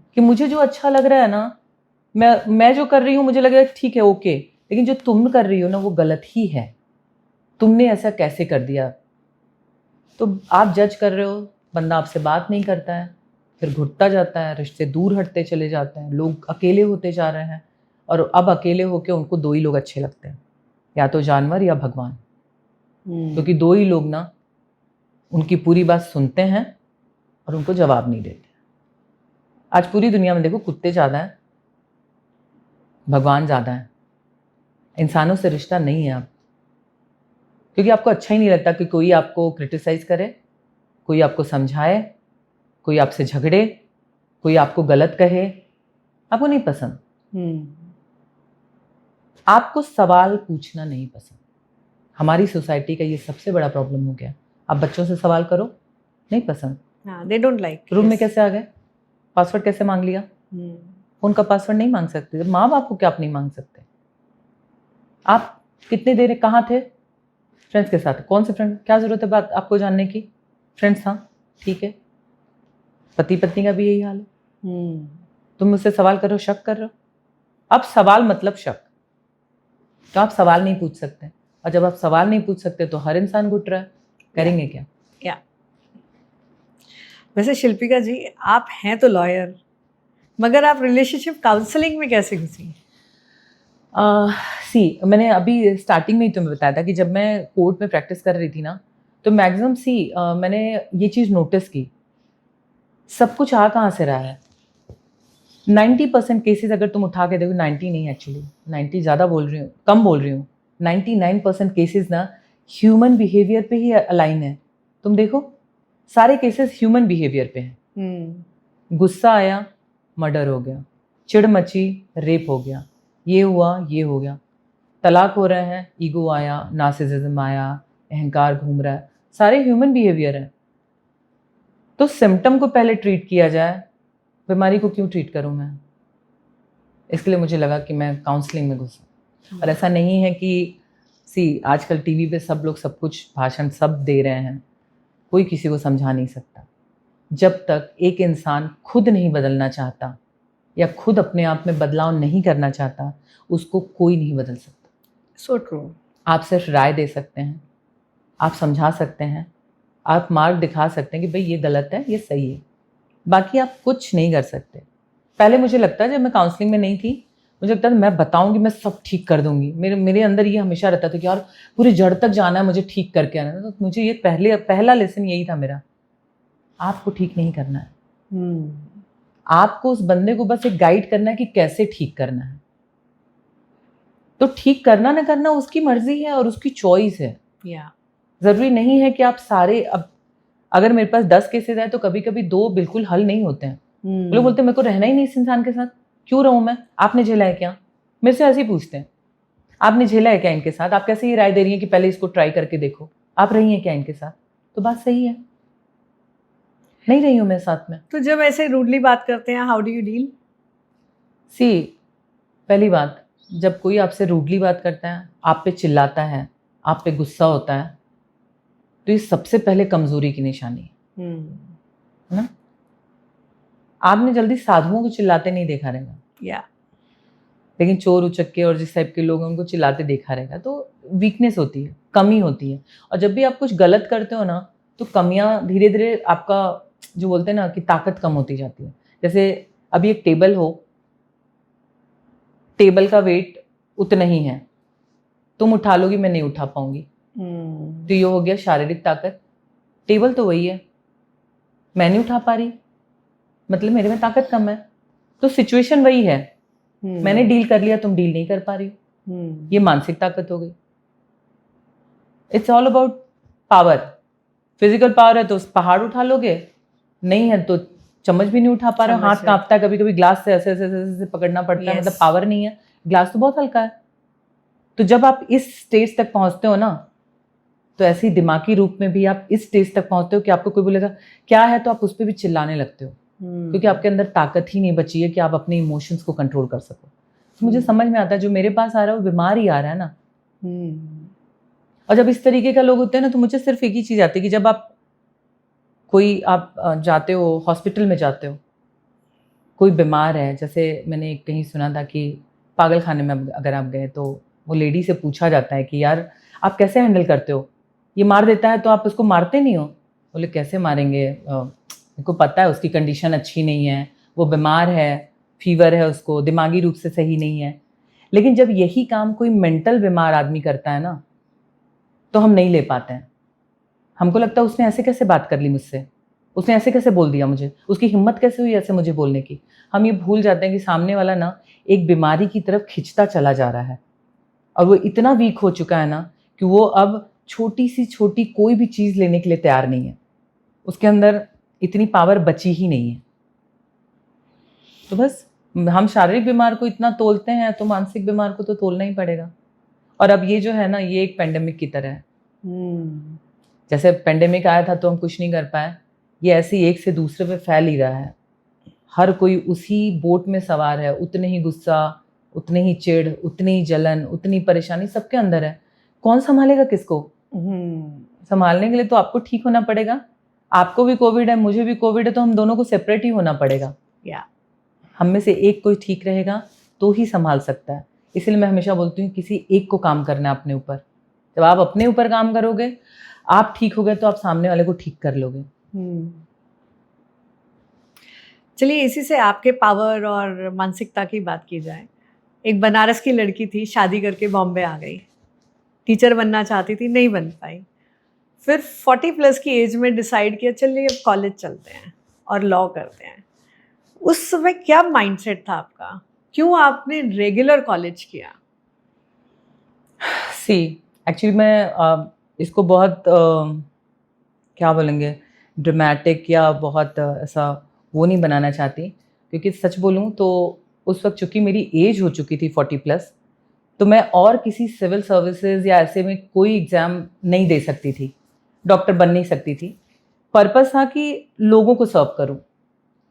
कि मुझे जो अच्छा लग रहा है ना, मैं जो कर रही हूँ मुझे लग रहा है ठीक है ओके, लेकिन जो तुम कर रही हो ना वो गलत ही है, तुमने ऐसा कैसे कर दिया। तो आप जज कर रहे हो, बंदा आपसे बात नहीं करता है, फिर घुटता जाता है, रिश्ते दूर हटते चले जाते हैं, लोग अकेले होते जा रहे हैं। और अब अकेले होके उनको दो ही लोग अच्छे लगते हैं, या तो जानवर या भगवान, क्योंकि दो ही लोग ना उनकी पूरी बात सुनते हैं और उनको जवाब नहीं देते। आज पूरी दुनिया में देखो कुत्ते ज़्यादा हैं, भगवान ज़्यादा हैं, इंसानों से रिश्ता नहीं है अब, क्योंकि आपको अच्छा ही नहीं लगता कि कोई आपको क्रिटिसाइज करे, कोई आपको समझाए, कोई आपसे झगड़े, कोई आपको गलत कहे, आपको नहीं पसंद। आपको सवाल पूछना नहीं पसंद। हमारी सोसाइटी का ये सबसे बड़ा प्रॉब्लम हो गया। आप बच्चों से सवाल करो, नहीं पसंद, दे डोंट लाइक। रूम में कैसे आ गए, पासवर्ड कैसे मांग लिया, फोन का पासवर्ड नहीं मांग सकते, माँ बाप को क्या आप नहीं मांग सकते। आप कितनी देर कहाँ थे, फ्रेंड्स के साथ, कौन से फ्रेंड, क्या जरूरत है बात आपको जानने की, फ्रेंड्स हाँ ठीक है। पति पत्नी का भी यही हाल है। तुम मुझसे सवाल कर रहे हो, शक कर रहे हो। अब सवाल मतलब शक, तो आप सवाल नहीं पूछ सकते, और जब आप सवाल नहीं पूछ सकते तो हर इंसान घुट रहा है, करेंगे क्या। वैसे शिल्पिका जी, आप हैं तो लॉयर, मगर आप रिलेशनशिप काउंसलिंग में कैसे घुसी? मैंने अभी स्टार्टिंग में ही तुम्हें बताया था कि जब मैं कोर्ट में प्रैक्टिस कर रही थी ना, तो मैक्सिमम मैंने ये चीज़ नोटिस की, सब कुछ आ कहाँ से रहा है। 90% केसेस अगर तुम उठा के देखो, 90 नहीं एक्चुअली, 90 ज़्यादा बोल रही हूँ, कम बोल रही हूँ, 99% केसेस ना ह्यूमन बिहेवियर पे ही अलाइन है। तुम देखो सारे केसेस ह्यूमन बिहेवियर पे हैं। गुस्सा आया, मर्डर हो गया, चिढ़ मची, रेप हो गया, ये हुआ, ये हो गया, तलाक हो रहे हैं, ईगो आया, नार्सिसिज्म आया, अहंकार घूम रहा है, सारे ह्यूमन बिहेवियर है। तो सिम्टम को पहले ट्रीट किया जाए, बीमारी को क्यों ट्रीट करूं मैं। इसके लिए मुझे लगा कि मैं काउंसलिंग में घुसूं। और ऐसा नहीं है कि आजकल टीवी पे सब लोग सब कुछ भाषण सब दे रहे हैं, कोई किसी को समझा नहीं सकता। जब तक एक इंसान खुद नहीं बदलना चाहता या खुद अपने आप में बदलाव नहीं करना चाहता, उसको कोई नहीं बदल सकता। So true. आप सिर्फ राय दे सकते हैं, आप समझा सकते हैं, आप मार्ग दिखा सकते हैं कि भाई ये गलत है, ये सही है, बाकी आप कुछ नहीं कर सकते। पहले मुझे लगता है, जब मैं काउंसलिंग में नहीं थी, मुझे लगता था मैं बताऊंगी, मैं सब ठीक कर दूंगी। मेरे अंदर ये हमेशा रहता था कि यार पूरी जड़ तक जाना है, मुझे ठीक करके आना है। तो मुझे ये पहला लेसन यही था मेरा, आपको ठीक नहीं करना है। आपको उस बंदे को बस एक गाइड करना है कि कैसे ठीक करना है। तो ठीक करना ना करना उसकी मर्जी है और उसकी चॉइस है। जरूरी नहीं है कि आप सारे, अब अगर मेरे पास 10 केसेस है तो कभी कभी 2 बिल्कुल हल नहीं होते हैं। लोग बोलते हैं मेरे को रहना ही नहीं इस इंसान के साथ, क्यों रहूं मैं, आपने झेला है क्या। मेरे से ऐसे ही पूछते हैं, आपने झेला है क्या इनके साथ, आप कैसे ये राय दे रही हैं कि पहले इसको ट्राई करके देखो, आप रही हैं क्या इनके साथ। तो बात सही है, नहीं रही हूं मैं साथ में। तो जब ऐसे रूडली बात करते हैं, हाउ डू यू डील? पहली बात, जब कोई आपसे रूडली बात करता है, आप पे चिल्लाता है, आप पे गुस्सा होता है, तो ये सबसे पहले कमजोरी की निशानी है ना। आपने जल्दी साधुओं को चिल्लाते नहीं देखा रहेगा, लेकिन चोर उचक्के और जिस टाइप के लोग हैं उनको चिल्लाते देखा रहेगा। तो वीकनेस होती है, कमी होती है। और जब भी आप कुछ गलत करते हो ना, तो कमियां धीरे धीरे आपका, जो बोलते हैं ना कि ताकत कम होती जाती है। जैसे अभी एक टेबल हो, टेबल का वेट उतना ही है, तुम उठा लोगी, मैं नहीं उठा पाऊंगी, तो ये हो गया शारीरिक ताकत। टेबल तो वही है, मैं नहीं उठा पा रही, मतलब मेरे में ताकत कम है। तो सिचुएशन वही है, मैंने डील कर लिया, तुम डील नहीं कर पा रही हो, ये मानसिक ताकत हो गई। It's all about power. Physical power है तो पहाड़ उठा लोगे, नहीं है तो चम्मच भी नहीं उठा पा रहे हो, हाथ कांपता है, कभी कभी ग्लास से ऐसे ऐसे ऐसे पकड़ना पड़ता है, मतलब पावर नहीं है, ग्लास तो बहुत हल्का है। तो जब आप इस स्टेज तक पहुंचते हो ना, तो ऐसे ही दिमागी रूप में भी आप इस स्टेज तक पहुंचते हो कि आपको कोई बोलेगा क्या है तो आप उस पर भी चिल्लाने लगते हो, क्योंकि आपके अंदर ताकत ही नहीं बची है कि आप अपने इमोशंस को कंट्रोल कर सको। तो मुझे समझ में आता है जो मेरे पास आ रहा है वो बीमार ही आ रहा है ना। और जब इस तरीके का लोग होते हैं ना, तो मुझे सिर्फ एक ही चीज़ आती है कि जब आप जाते हो हॉस्पिटल में, जाते हो कोई बीमार है, जैसे मैंने कहीं सुना था कि पागल खाने में अगर आप गए तो वो लेडी से पूछा जाता है कि यार आप कैसे हैंडल करते हो, ये मार देता है तो आप उसको मारते नहीं हो? बोले कैसे मारेंगे, मेरे को पता है उसकी कंडीशन अच्छी नहीं है, वो बीमार है, फीवर है, उसको दिमागी रूप से सही नहीं है। लेकिन जब यही काम कोई मेंटल बीमार आदमी करता है ना, तो हम नहीं ले पाते हैं। हमको लगता है उसने ऐसे कैसे बात कर ली मुझसे, उसने ऐसे कैसे बोल दिया मुझे, उसकी हिम्मत कैसे हुई ऐसे मुझे बोलने की। हम ये भूल जाते हैं कि सामने वाला ना एक बीमारी की तरफ खिंचता चला जा रहा है, और वो इतना वीक हो चुका है ना कि वो अब छोटी सी छोटी कोई भी चीज़ लेने के लिए तैयार नहीं है, उसके अंदर इतनी पावर बची ही नहीं है। तो बस हम शारीरिक बीमार को इतना तोलते हैं तो मानसिक बीमार को तो तोलना ही पड़ेगा। और अब ये जो है ना, ये एक पेंडेमिक की तरह है। जैसे पेंडेमिक आया था तो हम कुछ नहीं कर पाए, ये ऐसे ही एक से दूसरे पे फैल ही रहा है। हर कोई उसी बोट में सवार है, उतने ही गुस्सा, उतनी ही चिढ़, उतनी ही जलन, उतनी परेशानी सबके अंदर है। कौन संभालेगा किसको? संभालने के लिए तो आपको ठीक होना पड़ेगा। आपको भी कोविड है, मुझे भी कोविड है, तो हम दोनों को सेपरेट ही होना पड़ेगा। हम में से एक कोई ठीक रहेगा तो ही संभाल सकता है। इसलिए मैं हमेशा बोलती हूँ किसी एक को काम करना है अपने ऊपर। जब आप अपने ऊपर काम करोगे, आप ठीक हो गए तो आप सामने वाले को ठीक कर लोगे। चलिए इसी से आपके पावर और मानसिकता की बात की जाए। एक बनारस की लड़की थी, शादी करके बॉम्बे आ गई, टीचर बनना चाहती थी, नहीं बन पाई। फिर 40+ की एज में डिसाइड किया चलिए अब कॉलेज चलते हैं और लॉ करते हैं। उस समय क्या माइंडसेट था आपका? क्यों आपने रेगुलर कॉलेज किया? एक्चुअली मैं इसको बहुत क्या बोलेंगे, ड्रामेटिक या बहुत ऐसा वो नहीं बनाना चाहती, क्योंकि सच बोलूँ तो उस वक्त चूँकि मेरी एज हो चुकी थी 40+, तो मैं और किसी सिविल सर्विसेज या ऐसे में कोई एग्ज़ाम नहीं दे सकती थी, डॉक्टर बन नहीं सकती थी। पर्पस था कि लोगों को सर्व करूं,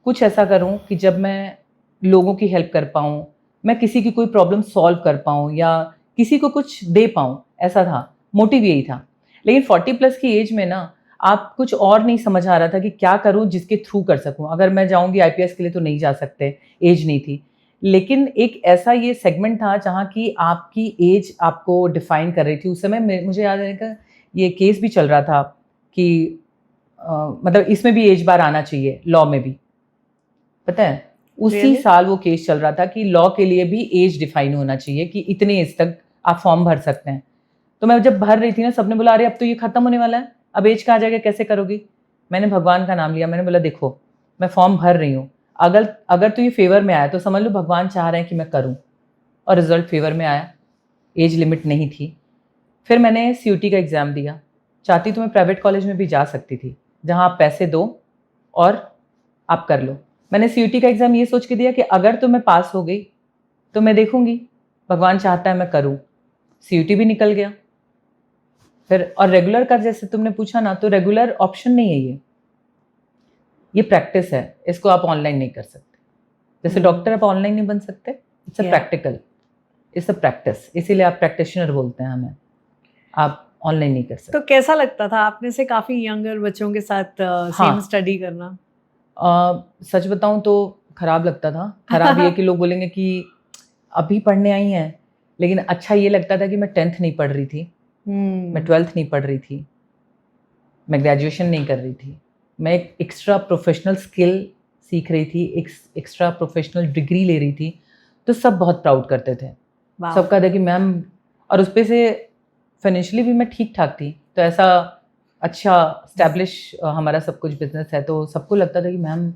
कुछ ऐसा करूं कि जब मैं लोगों की हेल्प कर पाऊं, मैं किसी की कोई प्रॉब्लम सॉल्व कर पाऊं या किसी को कुछ दे पाऊं, ऐसा था, मोटिव यही था। लेकिन 40+ की एज में ना आप कुछ और नहीं समझ आ रहा था कि क्या करूं जिसके थ्रू कर सकूं। अगर मैं जाऊंगी आईपीएस के लिए तो नहीं जा सकते, एज नहीं थी। लेकिन एक ऐसा ये सेगमेंट था जहाँ की आपकी एज आपको डिफाइन कर रही थी। उस समय मुझे याद है कि ये केस भी चल रहा था कि मतलब इसमें भी एज बार आना चाहिए, लॉ में भी, पता है उसी साल वो केस चल रहा था कि लॉ के लिए भी एज डिफाइन होना चाहिए कि इतने एज तक आप फॉर्म भर सकते हैं। तो मैं जब भर रही थी ना, सबने बोला अरे अब तो ये खत्म होने वाला है, अब एज कहाँ जाएगा, कैसे करोगी? मैंने भगवान का नाम लिया, मैंने बोला देखो मैं फॉर्म भर रही हूँ, अगर तो ये फेवर में आया तो समझ लो भगवान चाह रहे हैं कि मैं करूँ, और रिजल्ट फेवर में आया, एज लिमिट नहीं थी। फिर मैंने सीयूटी का एग्ज़ाम दिया। चाहती तो मैं प्राइवेट कॉलेज में भी जा सकती थी जहाँ आप पैसे दो और आप कर लो। मैंने सीयूटी का एग्ज़ाम ये सोच के दिया कि अगर तो मैं पास हो गई तो मैं देखूंगी, भगवान चाहता है मैं करूं। सीयूटी भी निकल गया। फिर और रेगुलर का जैसे तुमने पूछा ना, तो रेगुलर ऑप्शन नहीं है, ये प्रैक्टिस है, इसको आप ऑनलाइन नहीं कर सकते। जैसे डॉक्टर आप ऑनलाइन नहीं बन सकते, it's a practical, it's a practice, इसीलिए आप प्रैक्टिशनर बोलते हैं हमें, आप ऑनलाइन नहीं कर सकते। तो कैसा लगता था आपने से काफ़ी यंगर बच्चों के साथ सेम स्टडी करना? सच बताऊं तो खराब लगता था। खराब ये कि लोग बोलेंगे कि अभी पढ़ने आई हैं, लेकिन अच्छा ये लगता था कि मैं 10th नहीं पढ़ रही थी, मैं 12th नहीं पढ़ रही थी, मैं ग्रेजुएशन नहीं कर रही थी, मैं एक एक्स्ट्रा प्रोफेशनल स्किल सीख रही थी, एक एक्स्ट्रा प्रोफेशनल डिग्री ले रही थी। तो सब बहुत प्राउड करते थे, सब कहते कि मैम, और उस पर से फाइनेंशियली भी मैं ठीक ठाक थी, तो ऐसा अच्छा स्टैब्लिश हमारा सब कुछ बिजनेस है, तो सबको लगता था कि मैम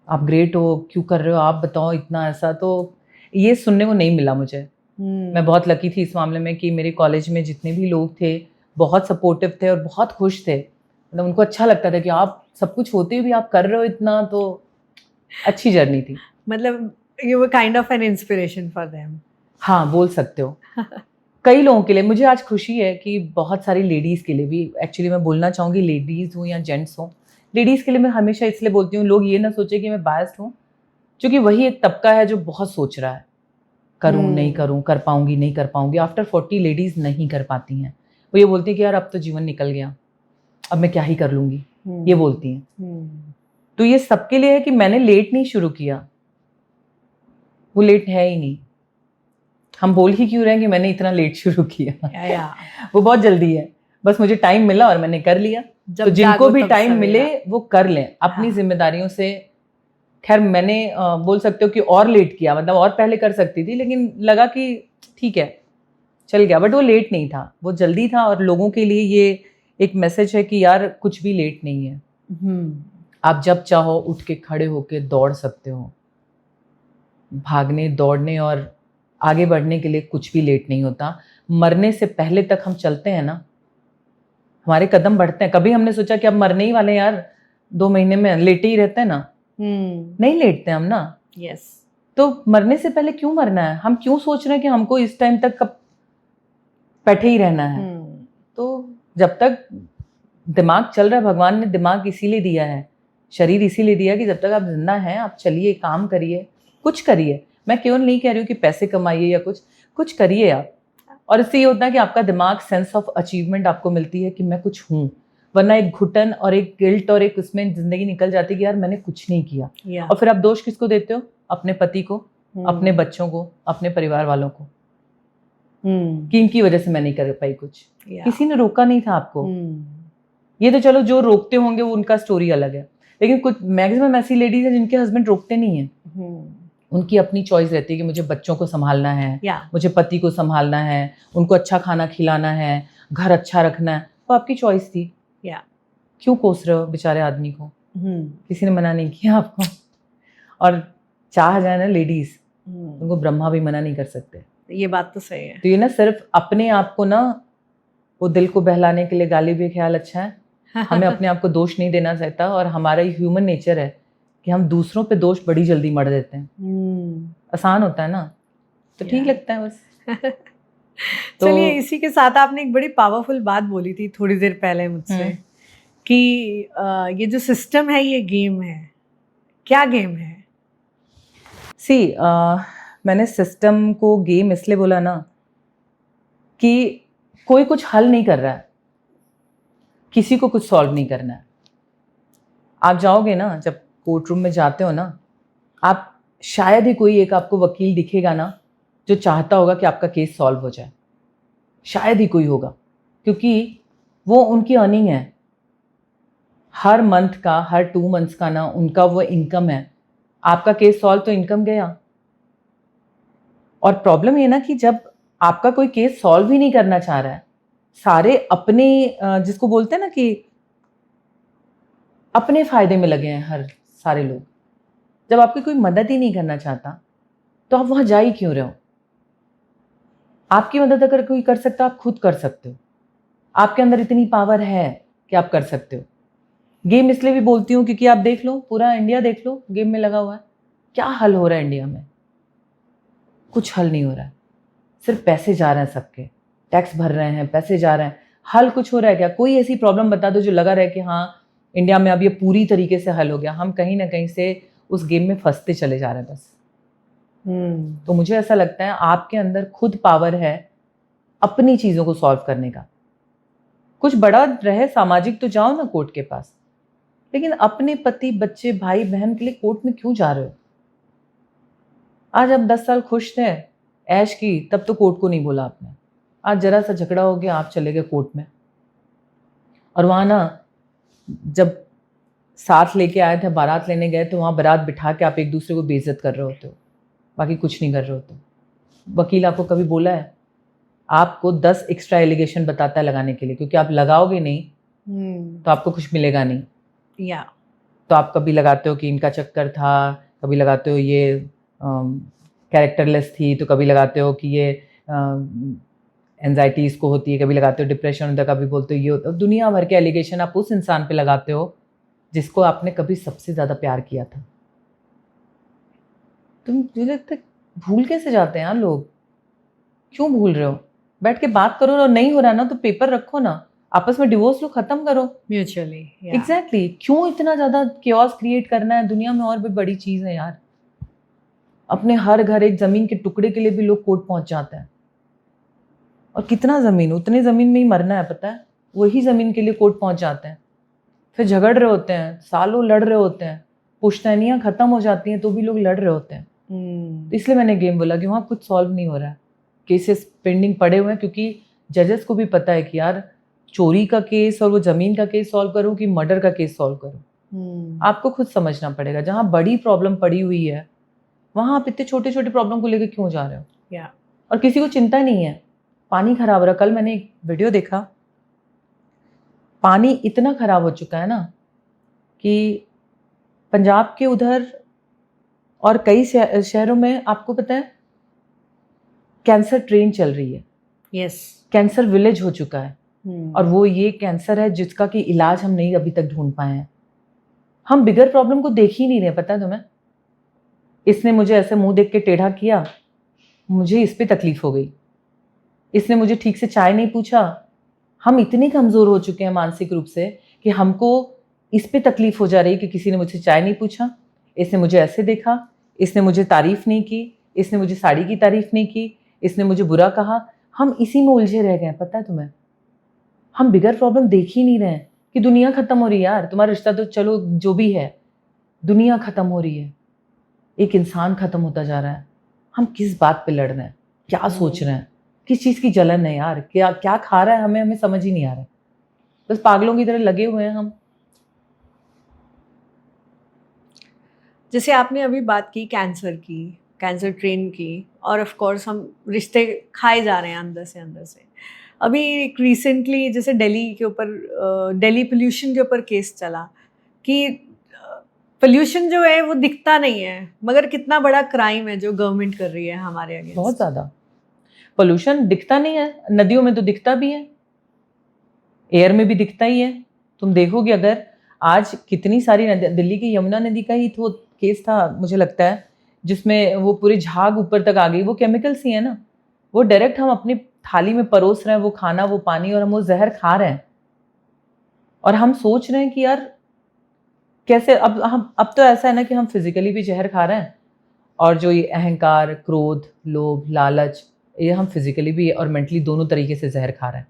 आप ग्रेट हो, क्यों कर रहे हो आप, बताओ इतना ऐसा। तो ये सुनने को नहीं मिला मुझे। मैं बहुत लकी थी इस मामले में कि मेरे कॉलेज में जितने भी लोग थे बहुत सपोर्टिव थे और बहुत खुश थे। मतलब उनको अच्छा लगता था कि आप सब कुछ होते हुए भी आप कर रहे हो इतना, तो अच्छी जर्नी थी। मतलब you were kind of an inspiration for them. हाँ, बोल सकते हो। कई लोगों के लिए मुझे आज खुशी है कि बहुत सारी लेडीज़ के लिए भी, एक्चुअली मैं बोलना चाहूँगी लेडीज़ हूँ या जेंट्स हूँ, लेडीज़ के लिए मैं हमेशा इसलिए बोलती हूँ, लोग ये ना सोचे कि मैं बायस्ड हूँ, क्योंकि वही एक तबका है जो बहुत सोच रहा है, करूँ नहीं करूँ, कर पाऊँगी नहीं कर पाऊँगी। आफ्टर 40 लेडीज़ नहीं कर पाती हैं। वो ये बोलती हैं कि यार अब तो जीवन निकल गया, अब मैं क्या ही कर लूँगी, ये बोलती हैं। तो ये सबके लिए है कि मैंने लेट नहीं शुरू किया, वो लेट है ही नहीं। हम बोल ही क्यों रहे हैं कि मैंने इतना लेट शुरू किया। वो बहुत जल्दी है, बस मुझे टाइम मिला और मैंने कर लिया। तो जिनको भी टाइम मिले वो कर लें अपनी जिम्मेदारियों से। खैर मैंने बोल सकते हो कि और लेट किया, मतलब और पहले कर सकती थी, लेकिन लगा कि ठीक है चल गया, बट वो लेट नहीं था, वो जल्दी था। और लोगों के लिए ये एक मैसेज है कि यार कुछ भी लेट नहीं है। आप जब चाहो उठ के खड़े होके दौड़ सकते हो। भागने दौड़ने और आगे बढ़ने के लिए कुछ भी लेट नहीं होता। मरने से पहले तक हम चलते हैं ना, हमारे कदम बढ़ते हैं। कभी हमने सोचा कि अब मरने ही वाले हैं यार, 2 महीने में लेटे ही रहते हैं ना? नहीं लेटते हम ना। यस। तो मरने से पहले क्यों मरना है? हम क्यों सोच रहे हैं कि हमको इस टाइम तक कब बैठे ही रहना है? तो जब तक दिमाग चल रहा है, भगवान ने दिमाग इसीलिए दिया है, शरीर इसीलिए दिया कि जब तक आप जिंदा हैं आप चलिए, काम करिए, कुछ करिए। मैं केवल नहीं कह रही हूँ कि पैसे कमाइए या कुछ करिए आप। और इससे ये होता है कि आपका दिमाग सेंस ऑफ अचीवमेंट आपको मिलती है कि मैं कुछ हूँ, वरना एक घुटन और एक गिल्ट और एक उसमें जिंदगी निकल जाती है कि यार मैंने कुछ नहीं किया। और फिर आप दोष किसको देते हो? अपने पति को, अपने बच्चों को, अपने परिवार वालों को, कि इनकी वजह से मैं नहीं कर पाई कुछ। किसी ने रोका नहीं था आपको। ये तो चलो जो रोकते होंगे वो उनका स्टोरी अलग है, लेकिन कुछ मैक्सिमम ऐसी लेडीज हैं जिनके हस्बैंड रोकते नहीं हैं। उनकी अपनी चॉइस रहती है कि मुझे बच्चों को संभालना है, मुझे पति को संभालना है, उनको अच्छा खाना खिलाना है, घर अच्छा रखना है। वो आपकी चॉइस थी। क्यों कोस रहे हो बेचारे आदमी को? किसी ने मना नहीं किया आपको। और चाह जाए ना लेडीज, उनको ब्रह्मा भी मना नहीं कर सकते। ये बात तो सही है। तो ये ना सिर्फ अपने आप को ना वो दिल को बहलाने के लिए गाली भी ख्याल अच्छा है। हमें अपने आप को दोष नहीं देना चाहता, और हमारा ह्यूमन नेचर है कि हम दूसरों पे दोष बड़ी जल्दी मढ़ देते हैं। आसान होता है ना, तो ठीक लगता है बस। तो चलिए, इसी के साथ आपने एक बड़ी पावरफुल बात बोली थी थोड़ी देर पहले मुझसे कि ये जो सिस्टम है ये गेम है। क्या गेम है? मैंने सिस्टम को गेम इसलिए बोला ना कि कोई कुछ हल नहीं कर रहा है, किसी को कुछ सॉल्व नहीं करना है। आप जाओगे ना, जब कोर्ट रूम में जाते हो ना, आप शायद ही कोई एक आपको वकील दिखेगा ना जो चाहता होगा कि आपका केस सॉल्व हो जाए। शायद ही कोई होगा, क्योंकि वो उनकी अर्निंग है, हर मंथ का, हर 2 मंथ्स का ना उनका वो इनकम है। आपका केस सॉल्व तो इनकम गया। और प्रॉब्लम ये ना कि जब आपका कोई केस सॉल्व ही नहीं करना चाह रहा है, सारे अपने जिसको बोलते हैं ना कि अपने फायदे में लगे हैं हर सारे लोग, जब आपकी कोई मदद ही नहीं करना चाहता तो आप वहां जा ही क्यों रहे हो? आपकी मदद अगर कोई कर सकता है, आप खुद कर सकते हो। आपके अंदर इतनी पावर है कि आप कर सकते हो। गेम इसलिए भी बोलती हूँ क्योंकि आप देख लो, पूरा इंडिया देख लो गेम में लगा हुआ है। क्या हल हो रहा है इंडिया में? कुछ हल नहीं हो रहा है। सिर्फ पैसे जा रहे हैं, सबके टैक्स भर रहे हैं, पैसे जा रहे हैं। हल कुछ हो रहा है क्या? कोई ऐसी प्रॉब्लम बता दो जो लगा रहे कि हाँ इंडिया में अब ये पूरी तरीके से हल हो गया। हम कहीं ना कहीं से उस गेम में फंसते चले जा रहे हैं बस। तो मुझे ऐसा लगता है आपके अंदर खुद पावर है अपनी चीजों को सॉल्व करने का। कुछ बड़ा रहे सामाजिक तो जाओ ना कोर्ट के पास, लेकिन अपने पति, बच्चे, भाई बहन के लिए कोर्ट में क्यों जा रहे हो? आज आप 10 साल खुश थे, ऐश की, तब तो कोर्ट को नहीं बोला आपने। आज जरा सा झगड़ा हो गया, आप चले गए कोर्ट में। और वहां ना जब साथ लेके आए थे, बारात लेने गए, तो वहां बारात बिठा के आप एक दूसरे को बेइज्जत कर रहे होते हो, बाकी कुछ नहीं कर रहे होते। वकील आपको कभी बोला है? आपको 10 एक्स्ट्रा एलिगेशन बताता है लगाने के लिए, क्योंकि आप लगाओगे नहीं तो आपको कुछ मिलेगा नहीं। तो आप कभी लगाते हो कि इनका चक्कर था, कभी लगाते हो ये कैरेक्टरलेस थी, तो कभी लगाते हो कि ये एंजाइटी इसको होती है, कभी लगाते हो डिप्रेशन होता है, कभी बोलते हो ये होता है। दुनिया भर के एलिगेशन आप उस इंसान पे लगाते हो जिसको आपने कभी सबसे ज़्यादा प्यार किया था। तुम मुझे लगता है भूल कैसे जाते हैं यार लोग? क्यों भूल रहे हो? बैठ के बात करो, और नहीं हो रहा ना तो पेपर रखो ना, आपस में डिवोर्स लो, खत्म करो म्यूचुअली। एग्जैक्टली क्यों इतना ज्यादा क्योस क्रिएट करना है दुनिया में? और भी बड़ी चीज है यार, अपने हर घर एक जमीन के टुकड़े के लिए भी लोग कोर्ट पहुंच जाते हैं, और कितना जमीन, उतने जमीन में ही मरना है, पता है, वही जमीन के लिए कोर्ट पहुंच जाते हैं, फिर झगड़ रहे होते हैं, सालों लड़ रहे होते हैं, पुश्तैनियां खत्म हो जाती हैं तो भी लोग लड़ रहे होते हैं। तो इसलिए मैंने गेम बोला कि वहाँ कुछ सॉल्व नहीं हो रहा है, केसेस पेंडिंग पड़े हुए हैं, क्योंकि जजेस को भी पता है कि यार चोरी का केस और वो जमीन का केस सॉल्व करूँ कि मर्डर का केस सॉल्व करूँ, आपको खुद समझना पड़ेगा। जहाँ बड़ी प्रॉब्लम पड़ी हुई है वहाँ आप इतने छोटे छोटे प्रॉब्लम को लेकर क्यों जा रहे हो? और किसी को चिंता नहीं है। पानी खराब हो रहा, कल मैंने एक वीडियो देखा, पानी इतना खराब हो चुका है ना कि पंजाब के उधर और कई शहरों में आपको पता है कैंसर ट्रेन चल रही है। यस, कैंसर विलेज हो चुका है। और वो ये कैंसर है जिसका कि इलाज हम नहीं अभी तक ढूंढ पाए हैं। हम बिगर प्रॉब्लम को देख ही नहीं रहे, पता है तुम्हें? इसने मुझे ऐसे मुंह देख के टेढ़ा किया, मुझे इस पे तकलीफ हो गई। इसने मुझे ठीक से चाय नहीं पूछा। हम इतने कमजोर हो चुके हैं मानसिक रूप से कि हमको इस पे तकलीफ हो जा रही कि किसी ने मुझसे चाय नहीं पूछा, इसने मुझे ऐसे देखा, इसने मुझे तारीफ नहीं की, इसने मुझे साड़ी की तारीफ नहीं की, इसने मुझे बुरा कहा। हम इसी में उलझे रह गए, पता है तुम्हें? हम बिगर प्रॉब्लम देख ही नहीं रहे हैं कि दुनिया खत्म हो रही है यार। तुम्हारा रिश्ता तो चलो जो भी है, दुनिया खत्म हो रही है, एक इंसान खत्म होता जा रहा है। हम किस बात पे लड़ रहे हैं? क्या सोच रहे हैं? किस चीज की जलन है यार? क्या क्या खा रहा है हमें समझ ही नहीं आ रहा है। बस पागलों की तरह लगे हुए हैं हम। जैसे आपने अभी बात की कैंसर की, कैंसर ट्रेन की, और ऑफ कोर्स हम रिश्ते खाए जा रहे हैं अंदर से। अभी एक रिसेंटली जैसे दिल्ली के ऊपर, दिल्ली पोल्यूशन के ऊपर केस चला कि पोल्यूशन जो है वो दिखता नहीं है, मगर कितना बड़ा क्राइम है जो गवर्नमेंट कर रही है हमारे अगेंस्ट। बहुत ज्यादा पोल्यूशन दिखता नहीं है, नदियों में तो दिखता भी है, एयर में भी दिखता ही है। तुम देखोगे अगर आज कितनी सारी नदी, दिल्ली की यमुना नदी का ही तो केस था मुझे लगता है, जिसमें वो पूरी झाग ऊपर तक आ गई। वो केमिकल्स ही है ना, वो डायरेक्ट हम अपनी थाली में परोस रहे हैं, वो खाना, वो पानी, और हम वो जहर खा रहे हैं। और हम सोच रहे हैं कि यार कैसे, अब तो ऐसा है ना कि हम फिजिकली भी जहर खा रहे हैं, और जो ये अहंकार, क्रोध, लोभ, लालच, ये हम फिजिकली भी और मेंटली दोनों तरीके से जहर खा रहे हैं।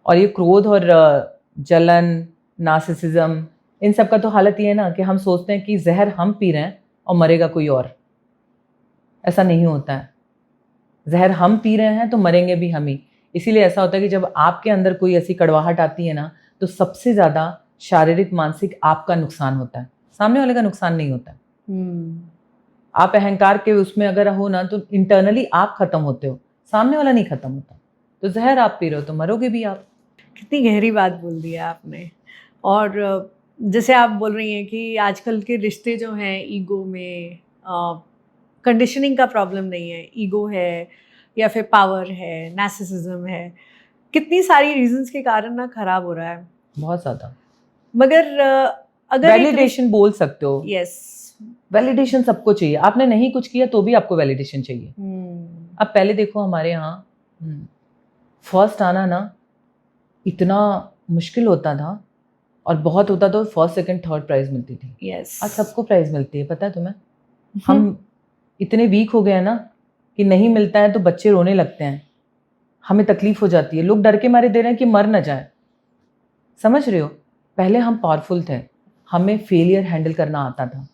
और ये क्रोध और जलन, नार्सिसिज्म, इन सब का तो हालत ये है ना कि हम सोचते हैं कि जहर हम पी रहे हैं और मरेगा कोई और। ऐसा नहीं होता है। जहर हम पी रहे हैं तो मरेंगे भी हम ही। इसीलिए ऐसा होता है कि जब आपके अंदर कोई ऐसी कड़वाहट आती है ना, तो सबसे ज़्यादा शारीरिक मानसिक आपका नुकसान होता है, सामने वाले का नुकसान नहीं होता है। आप अहंकार के उसमें अगर हो ना, तो इंटरनली आप खत्म होते हो, सामने वाला नहीं खत्म होता। तो जहर आप पी रहे हो तो मरोगे भी आप। कितनी गहरी बात बोल दी है आपने। और जैसे आप बोल रही हैं कि आजकल के रिश्ते जो हैं ईगो में, कंडीशनिंग का प्रॉब्लम नहीं है, ईगो है या फिर पावर है, नार्सिसिज्म है, कितनी सारी रीजंस के कारण ना खराब हो रहा है बहुत ज़्यादा। मगर अगर वैलिडेशन बोल सकते हो। यस, वैलिडेशन सबको चाहिए। आपने नहीं कुछ किया तो भी आपको वैलिडेशन चाहिए। अब पहले देखो हमारे यहाँ फर्स्ट आना ना इतना मुश्किल होता था, और बहुत होता तो फर्स्ट सेकंड थर्ड प्राइज मिलती थी। यस, आज सबको प्राइज मिलती है, पता है तुम्हें? हम इतने वीक हो गए हैं ना कि नहीं मिलता है तो बच्चे रोने लगते हैं, हमें तकलीफ हो जाती है, लोग डर के मारे दे रहे हैं कि मर न जाए। समझ रहे हो? पहले हम पावरफुल थे, हमें फेलियर हैंडल करना आता था।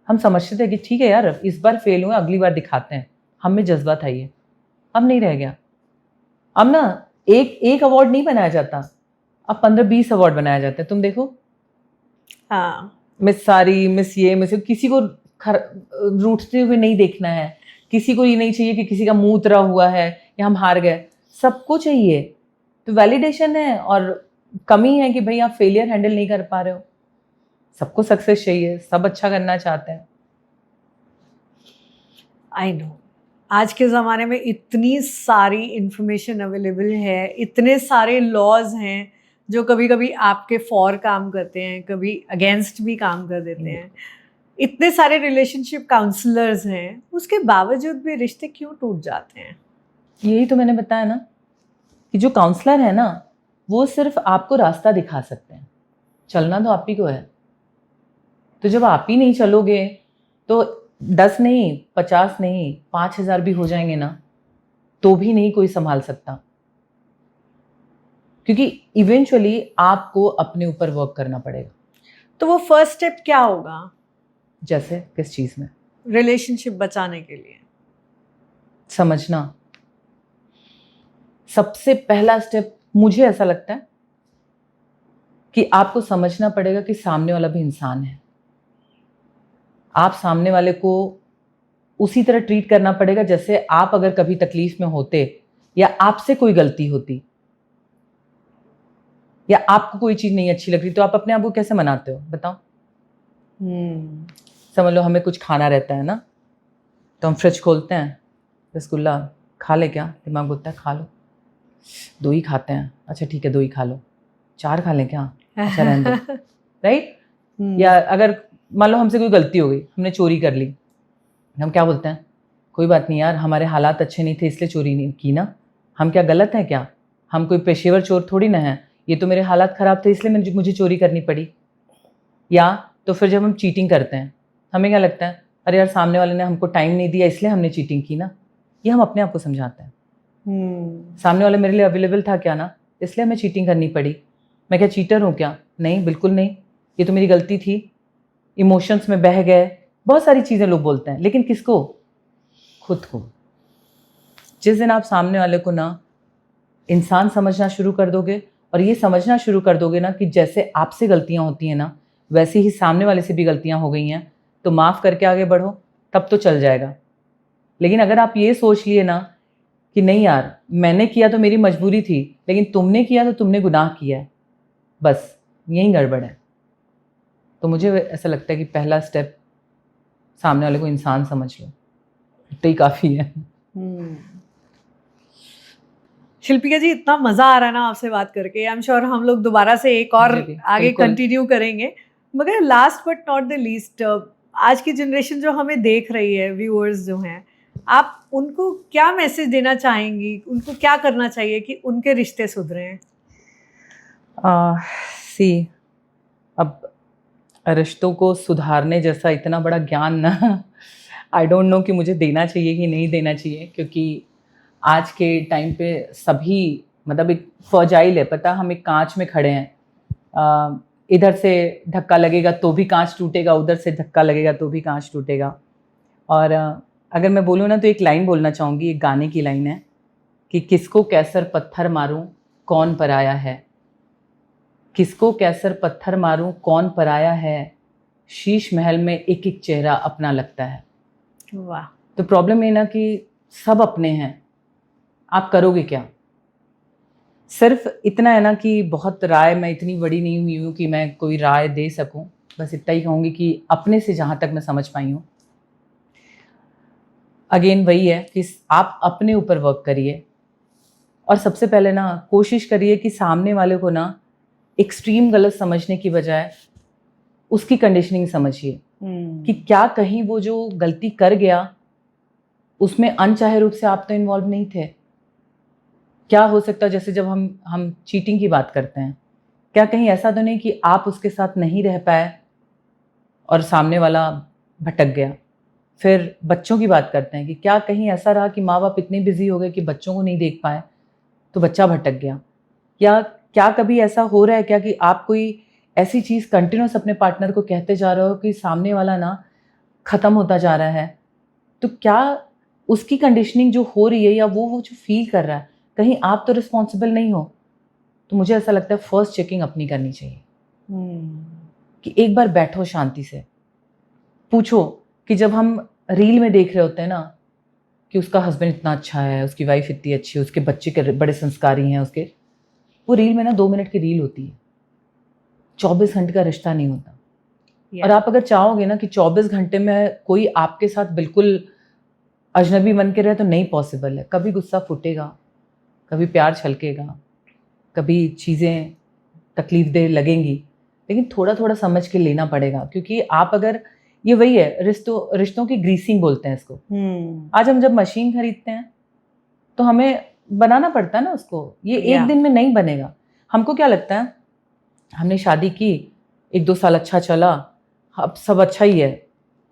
हम समझते थे कि ठीक है यार, इस बार फेल हुए, अगली बार दिखाते हैं। हम में जज्बा था ये। अब नहीं रह गया। अब ना एक अवार्ड नहीं बनाया जाता, अब 15-20 अवार्ड बनाया जाता है। तुम देखो, हाँ, मिस सारी, मिस ये, मिस, किसी को रूठते हुए नहीं देखना है, किसी को ये नहीं चाहिए कि किसी का मुंह उतरा हुआ है या हम हार गए। सबको चाहिए तो वैलिडेशन है, और कमी है कि भाई आप फेलियर हैंडल नहीं कर पा रहे हो। सबको सक्सेस चाहिए, सब अच्छा करना चाहते हैं। आई नो, आज के ज़माने में इतनी सारी इंफॉर्मेशन अवेलेबल है, इतने सारे लॉज हैं जो कभी कभी आपके फॉर काम करते हैं, कभी अगेंस्ट भी काम कर देते हैं। इतने सारे रिलेशनशिप काउंसलर्स हैं, उसके बावजूद भी रिश्ते क्यों टूट जाते हैं? यही तो मैंने बताया ना कि जो काउंसलर है ना वो सिर्फ आपको रास्ता दिखा सकते हैं, चलना तो आप ही को है। तो जब आप ही नहीं चलोगे तो 10 नहीं, 50 नहीं, 5,000 भी हो जाएंगे ना तो भी नहीं कोई संभाल सकता, क्योंकि इवेंचुअली आपको अपने ऊपर वर्क करना पड़ेगा। तो वो फर्स्ट स्टेप क्या होगा? जैसे किस चीज में? रिलेशनशिप बचाने के लिए समझना सबसे पहला स्टेप। मुझे ऐसा लगता है कि आपको समझना पड़ेगा कि सामने वाला भी इंसान है। आप सामने वाले को उसी तरह ट्रीट करना पड़ेगा जैसे आप अगर कभी तकलीफ में होते या आपसे कोई गलती होती या आपको कोई चीज नहीं अच्छी लग रही तो आप अपने आप को कैसे मनाते हो बताओ? समझ लो हमें कुछ खाना रहता है ना, तो हम फ्रिज खोलते हैं, रसगुल्ला खा ले क्या, दिमाग बोलता है खा लो, 2 ही खाते हैं, अच्छा ठीक है 2 ही खा लो, 4 खा लें क्या, अच्छा रहने दो, राइट? या अगर मान लो हमसे कोई गलती हो गई, हमने चोरी कर ली, हम क्या बोलते हैं, कोई बात नहीं यार हमारे हालात अच्छे नहीं थे इसलिए चोरी नहीं की ना, हम क्या गलत हैं क्या, हम कोई पेशेवर चोर थोड़ी ना हैं, ये तो मेरे हालात ख़राब थे इसलिए मुझे चोरी करनी पड़ी। या तो फिर जब हम चीटिंग करते हैं हमें क्या लगता है, अरे यार सामने वाले ने हमको टाइम नहीं दिया इसलिए हमने चीटिंग की ना, ये हम अपने आप को समझाते हैं। सामने वाला मेरे लिए अवेलेबल था क्या ना, इसलिए हमें चीटिंग करनी पड़ी, मैं क्या चीटर हूँ क्या, नहीं बिल्कुल नहीं, ये तो मेरी गलती थी, इमोशंस में बह गए, बहुत सारी चीज़ें लोग बोलते हैं, लेकिन किसको? खुद को। जिस दिन आप सामने वाले को ना इंसान समझना शुरू कर दोगे और ये समझना शुरू कर दोगे ना कि जैसे आपसे गलतियां होती हैं ना वैसे ही सामने वाले से भी गलतियां हो गई हैं, तो माफ़ करके आगे बढ़ो, तब तो चल जाएगा। लेकिन अगर आप ये सोच लिए ना कि नहीं यार मैंने किया तो मेरी मजबूरी थी, लेकिन तुमने किया तो तुमने गुनाह किया है, बस यही गड़बड़ है। तो मुझे ऐसा लगता है कि पहला स्टेप सामने वाले को इंसान समझ लो, इतना ही काफ़ी है। शिल्पिका जी इतना मज़ा आ रहा है ना आपसे बात करके, आई एम श्योर हम लोग दोबारा से एक और आगे कंटिन्यू करेंगे। मगर last but not the least, आज की जनरेशन जो हमें देख रही है, व्यूअर्स जो हैं, आप उनको क्या मैसेज देना चाहेंगी, उनको क्या करना चाहिए कि उनके रिश्ते सुधरें? अब रिश्तों को सुधारने जैसा इतना बड़ा ज्ञान ना आई डोंट नो कि मुझे देना चाहिए कि नहीं देना चाहिए, क्योंकि आज के टाइम पे सभी मतलब एक फर्जाइल है, पता हम एक कांच में खड़े हैं, इधर से धक्का लगेगा तो भी कांच टूटेगा, उधर से धक्का लगेगा तो भी कांच टूटेगा। और अगर मैं बोलूँ ना तो एक लाइन बोलना चाहूँगी, एक गाने की लाइन है कि किसको कैसर पत्थर मारूं कौन पराया है, किसको कैसर पत्थर मारूं कौन पराया है, शीश महल में एक एक चेहरा अपना लगता है। वाह। तो प्रॉब्लम ये ना कि सब अपने हैं, आप करोगे क्या? सिर्फ इतना है ना कि बहुत राय, मैं इतनी बड़ी नहीं हुई हूँ कि मैं कोई राय दे सकूं, बस इतना ही कहूँगी कि अपने से जहाँ तक मैं समझ पाई हूँ, अगेन वही है कि आप अपने ऊपर वर्क करिए और सबसे पहले ना कोशिश करिए कि सामने वाले को ना एक्सट्रीम गलत समझने की बजाय उसकी कंडीशनिंग समझिए कि क्या कहीं वो जो गलती कर गया उसमें अनचाहे रूप से आप तो इन्वॉल्व नहीं थे। क्या हो सकता है, जैसे जब हम चीटिंग की बात करते हैं, क्या कहीं ऐसा तो नहीं कि आप उसके साथ नहीं रह पाए और सामने वाला भटक गया। फिर बच्चों की बात करते हैं कि क्या कहीं ऐसा रहा कि माँ बाप इतने बिजी हो गए कि बच्चों को नहीं देख पाए तो बच्चा भटक गया। क्या कभी ऐसा हो रहा है क्या कि आप कोई ऐसी चीज़ कंटिन्यूस अपने पार्टनर को कहते जा रहे हो कि सामने वाला ना ख़त्म होता जा रहा है, तो क्या उसकी कंडीशनिंग जो हो रही है या वो जो फील कर रहा है, कहीं आप तो रिस्पॉन्सिबल नहीं हो? तो मुझे ऐसा लगता है फर्स्ट चेकिंग अपनी करनी चाहिए कि एक बार बैठो शांति से, पूछो कि जब हम रील में देख रहे होते हैं ना कि उसका हस्बैंड इतना अच्छा है, उसकी वाइफ इतनी अच्छी है, उसके बच्चे के बड़े संस्कारी हैं, उसके वो रील में ना 2 मिनट की रील होती है, 24 घंटे का रिश्ता नहीं होता। और आप अगर चाहोगे ना कि 24 घंटे में कोई आपके साथ बिल्कुल अजनबी बन के रहे तो नहीं पॉसिबल है। कभी गुस्सा फूटेगा, कभी प्यार छलकेगा, कभी चीज़ें तकलीफदेह लगेंगी, लेकिन थोड़ा थोड़ा समझ के लेना पड़ेगा, क्योंकि आप अगर ये वही है रिश्तों की ग्रीसिंग बोलते हैं इसको। आज हम जब मशीन खरीदते हैं तो हमें बनाना पड़ता है ना उसको, ये एक दिन में नहीं बनेगा। हमको क्या लगता है, हमने शादी की, 1-2 साल अच्छा चला, अब सब अच्छा ही है,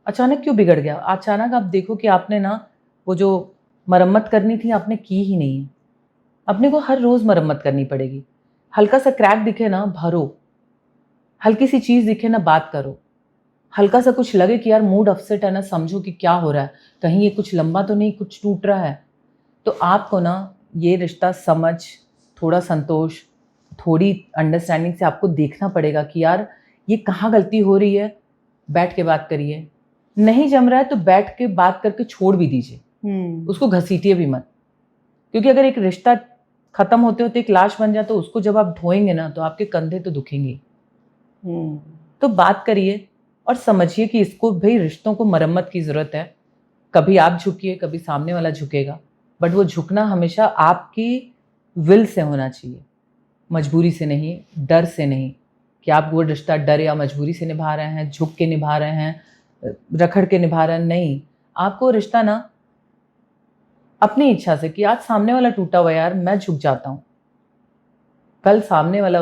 अचानक क्यों बिगड़ गया? अचानक आप देखो कि आपने ना वो जो मरम्मत करनी थी आपने की ही नहीं है। अपने को हर रोज मरम्मत करनी पड़ेगी। हल्का सा क्रैक दिखे ना भरो, हल्की सी चीज दिखे ना बात करो, हल्का सा कुछ लगे कि यार मूड अपसेट है ना, समझो कि क्या हो रहा है, कहीं ये कुछ लंबा तो नहीं, कुछ टूट रहा है। तो आपको ना ये रिश्ता समझ, थोड़ा संतोष, थोड़ी अंडरस्टैंडिंग से आपको देखना पड़ेगा कि यार ये कहाँ गलती हो रही है, बैठ के बात करिए। नहीं जम रहा है तो बैठ के बात करके छोड़ भी दीजिए, उसको घसीटिए भी मत। क्योंकि अगर एक रिश्ता खत्म होते होते एक लाश बन जाए तो उसको जब आप ढोएंगे ना तो आपके कंधे तो दुखेंगे। तो बात करिए और समझिए कि इसको भाई रिश्तों को मरम्मत की जरूरत है। कभी आप झुकिए, कभी सामने वाला झुकेगा, बट वो झुकना हमेशा आपकी विल से होना चाहिए, मजबूरी से नहीं, डर से नहीं कि आप वो रिश्ता डर या मजबूरी से निभा रहे हैं, झुक के निभा रहे हैं, रखड़ के निभा रहे हैं। नहीं, आपको रिश्ता ना अपनी इच्छा से कि आज सामने वाला टूटा हुआ यार, मैं झुक जाता हूँ, कल सामने वाला,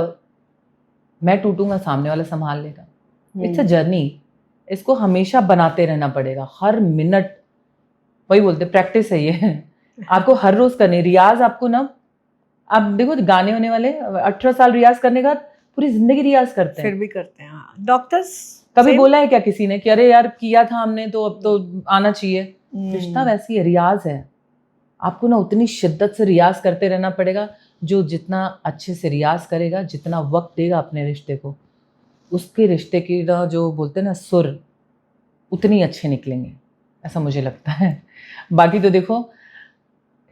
मैं टूटूंगा सामने वाला संभाल लेगा। इट्स अ जर्नी, इसको हमेशा बनाते रहना पड़ेगा, हर मिनट। वही बोलते प्रैक्टिस है ये आपको हर रोज करनी। रियाज आपको ना, आप देखो गाने होने वाले 18 साल रियाज करने का पूरी जिंदगी रियाज करते हैं, फिर भी करते हैं। हाँ, डॉक्टर्स कभी बोला है क्या किसी ने कि अरे यार किया था हमने तो अब तो आना चाहिए? रिश्ता वैसी है, रियाज है। आपको ना उतनी शिद्दत से रियाज करते रहना पड़ेगा। जो जितना अच्छे से रियाज करेगा, जितना वक्त देगा अपने रिश्ते को, उसके रिश्ते की ना जो बोलते हैं ना सुर, उतनी अच्छे निकलेंगे, ऐसा मुझे लगता है। बाकी तो देखो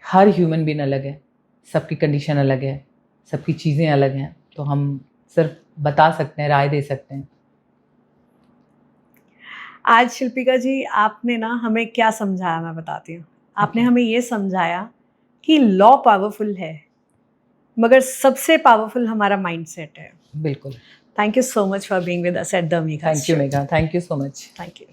हर ह्यूमन बीइंग अलग है, सबकी कंडीशन अलग है, सबकी चीज़ें अलग हैं, तो हम सिर्फ बता सकते हैं, राय दे सकते हैं। आज शिल्पिका जी आपने ना हमें क्या समझाया, मैं बताती हूँ। आपने हमें ये समझाया कि लॉ पावरफुल है, मगर सबसे पावरफुल हमारा माइंडसेट है। बिल्कुल। Thank you so much for being with us at the अमीकाज़ thank you Megha, thank you so much. Thank you.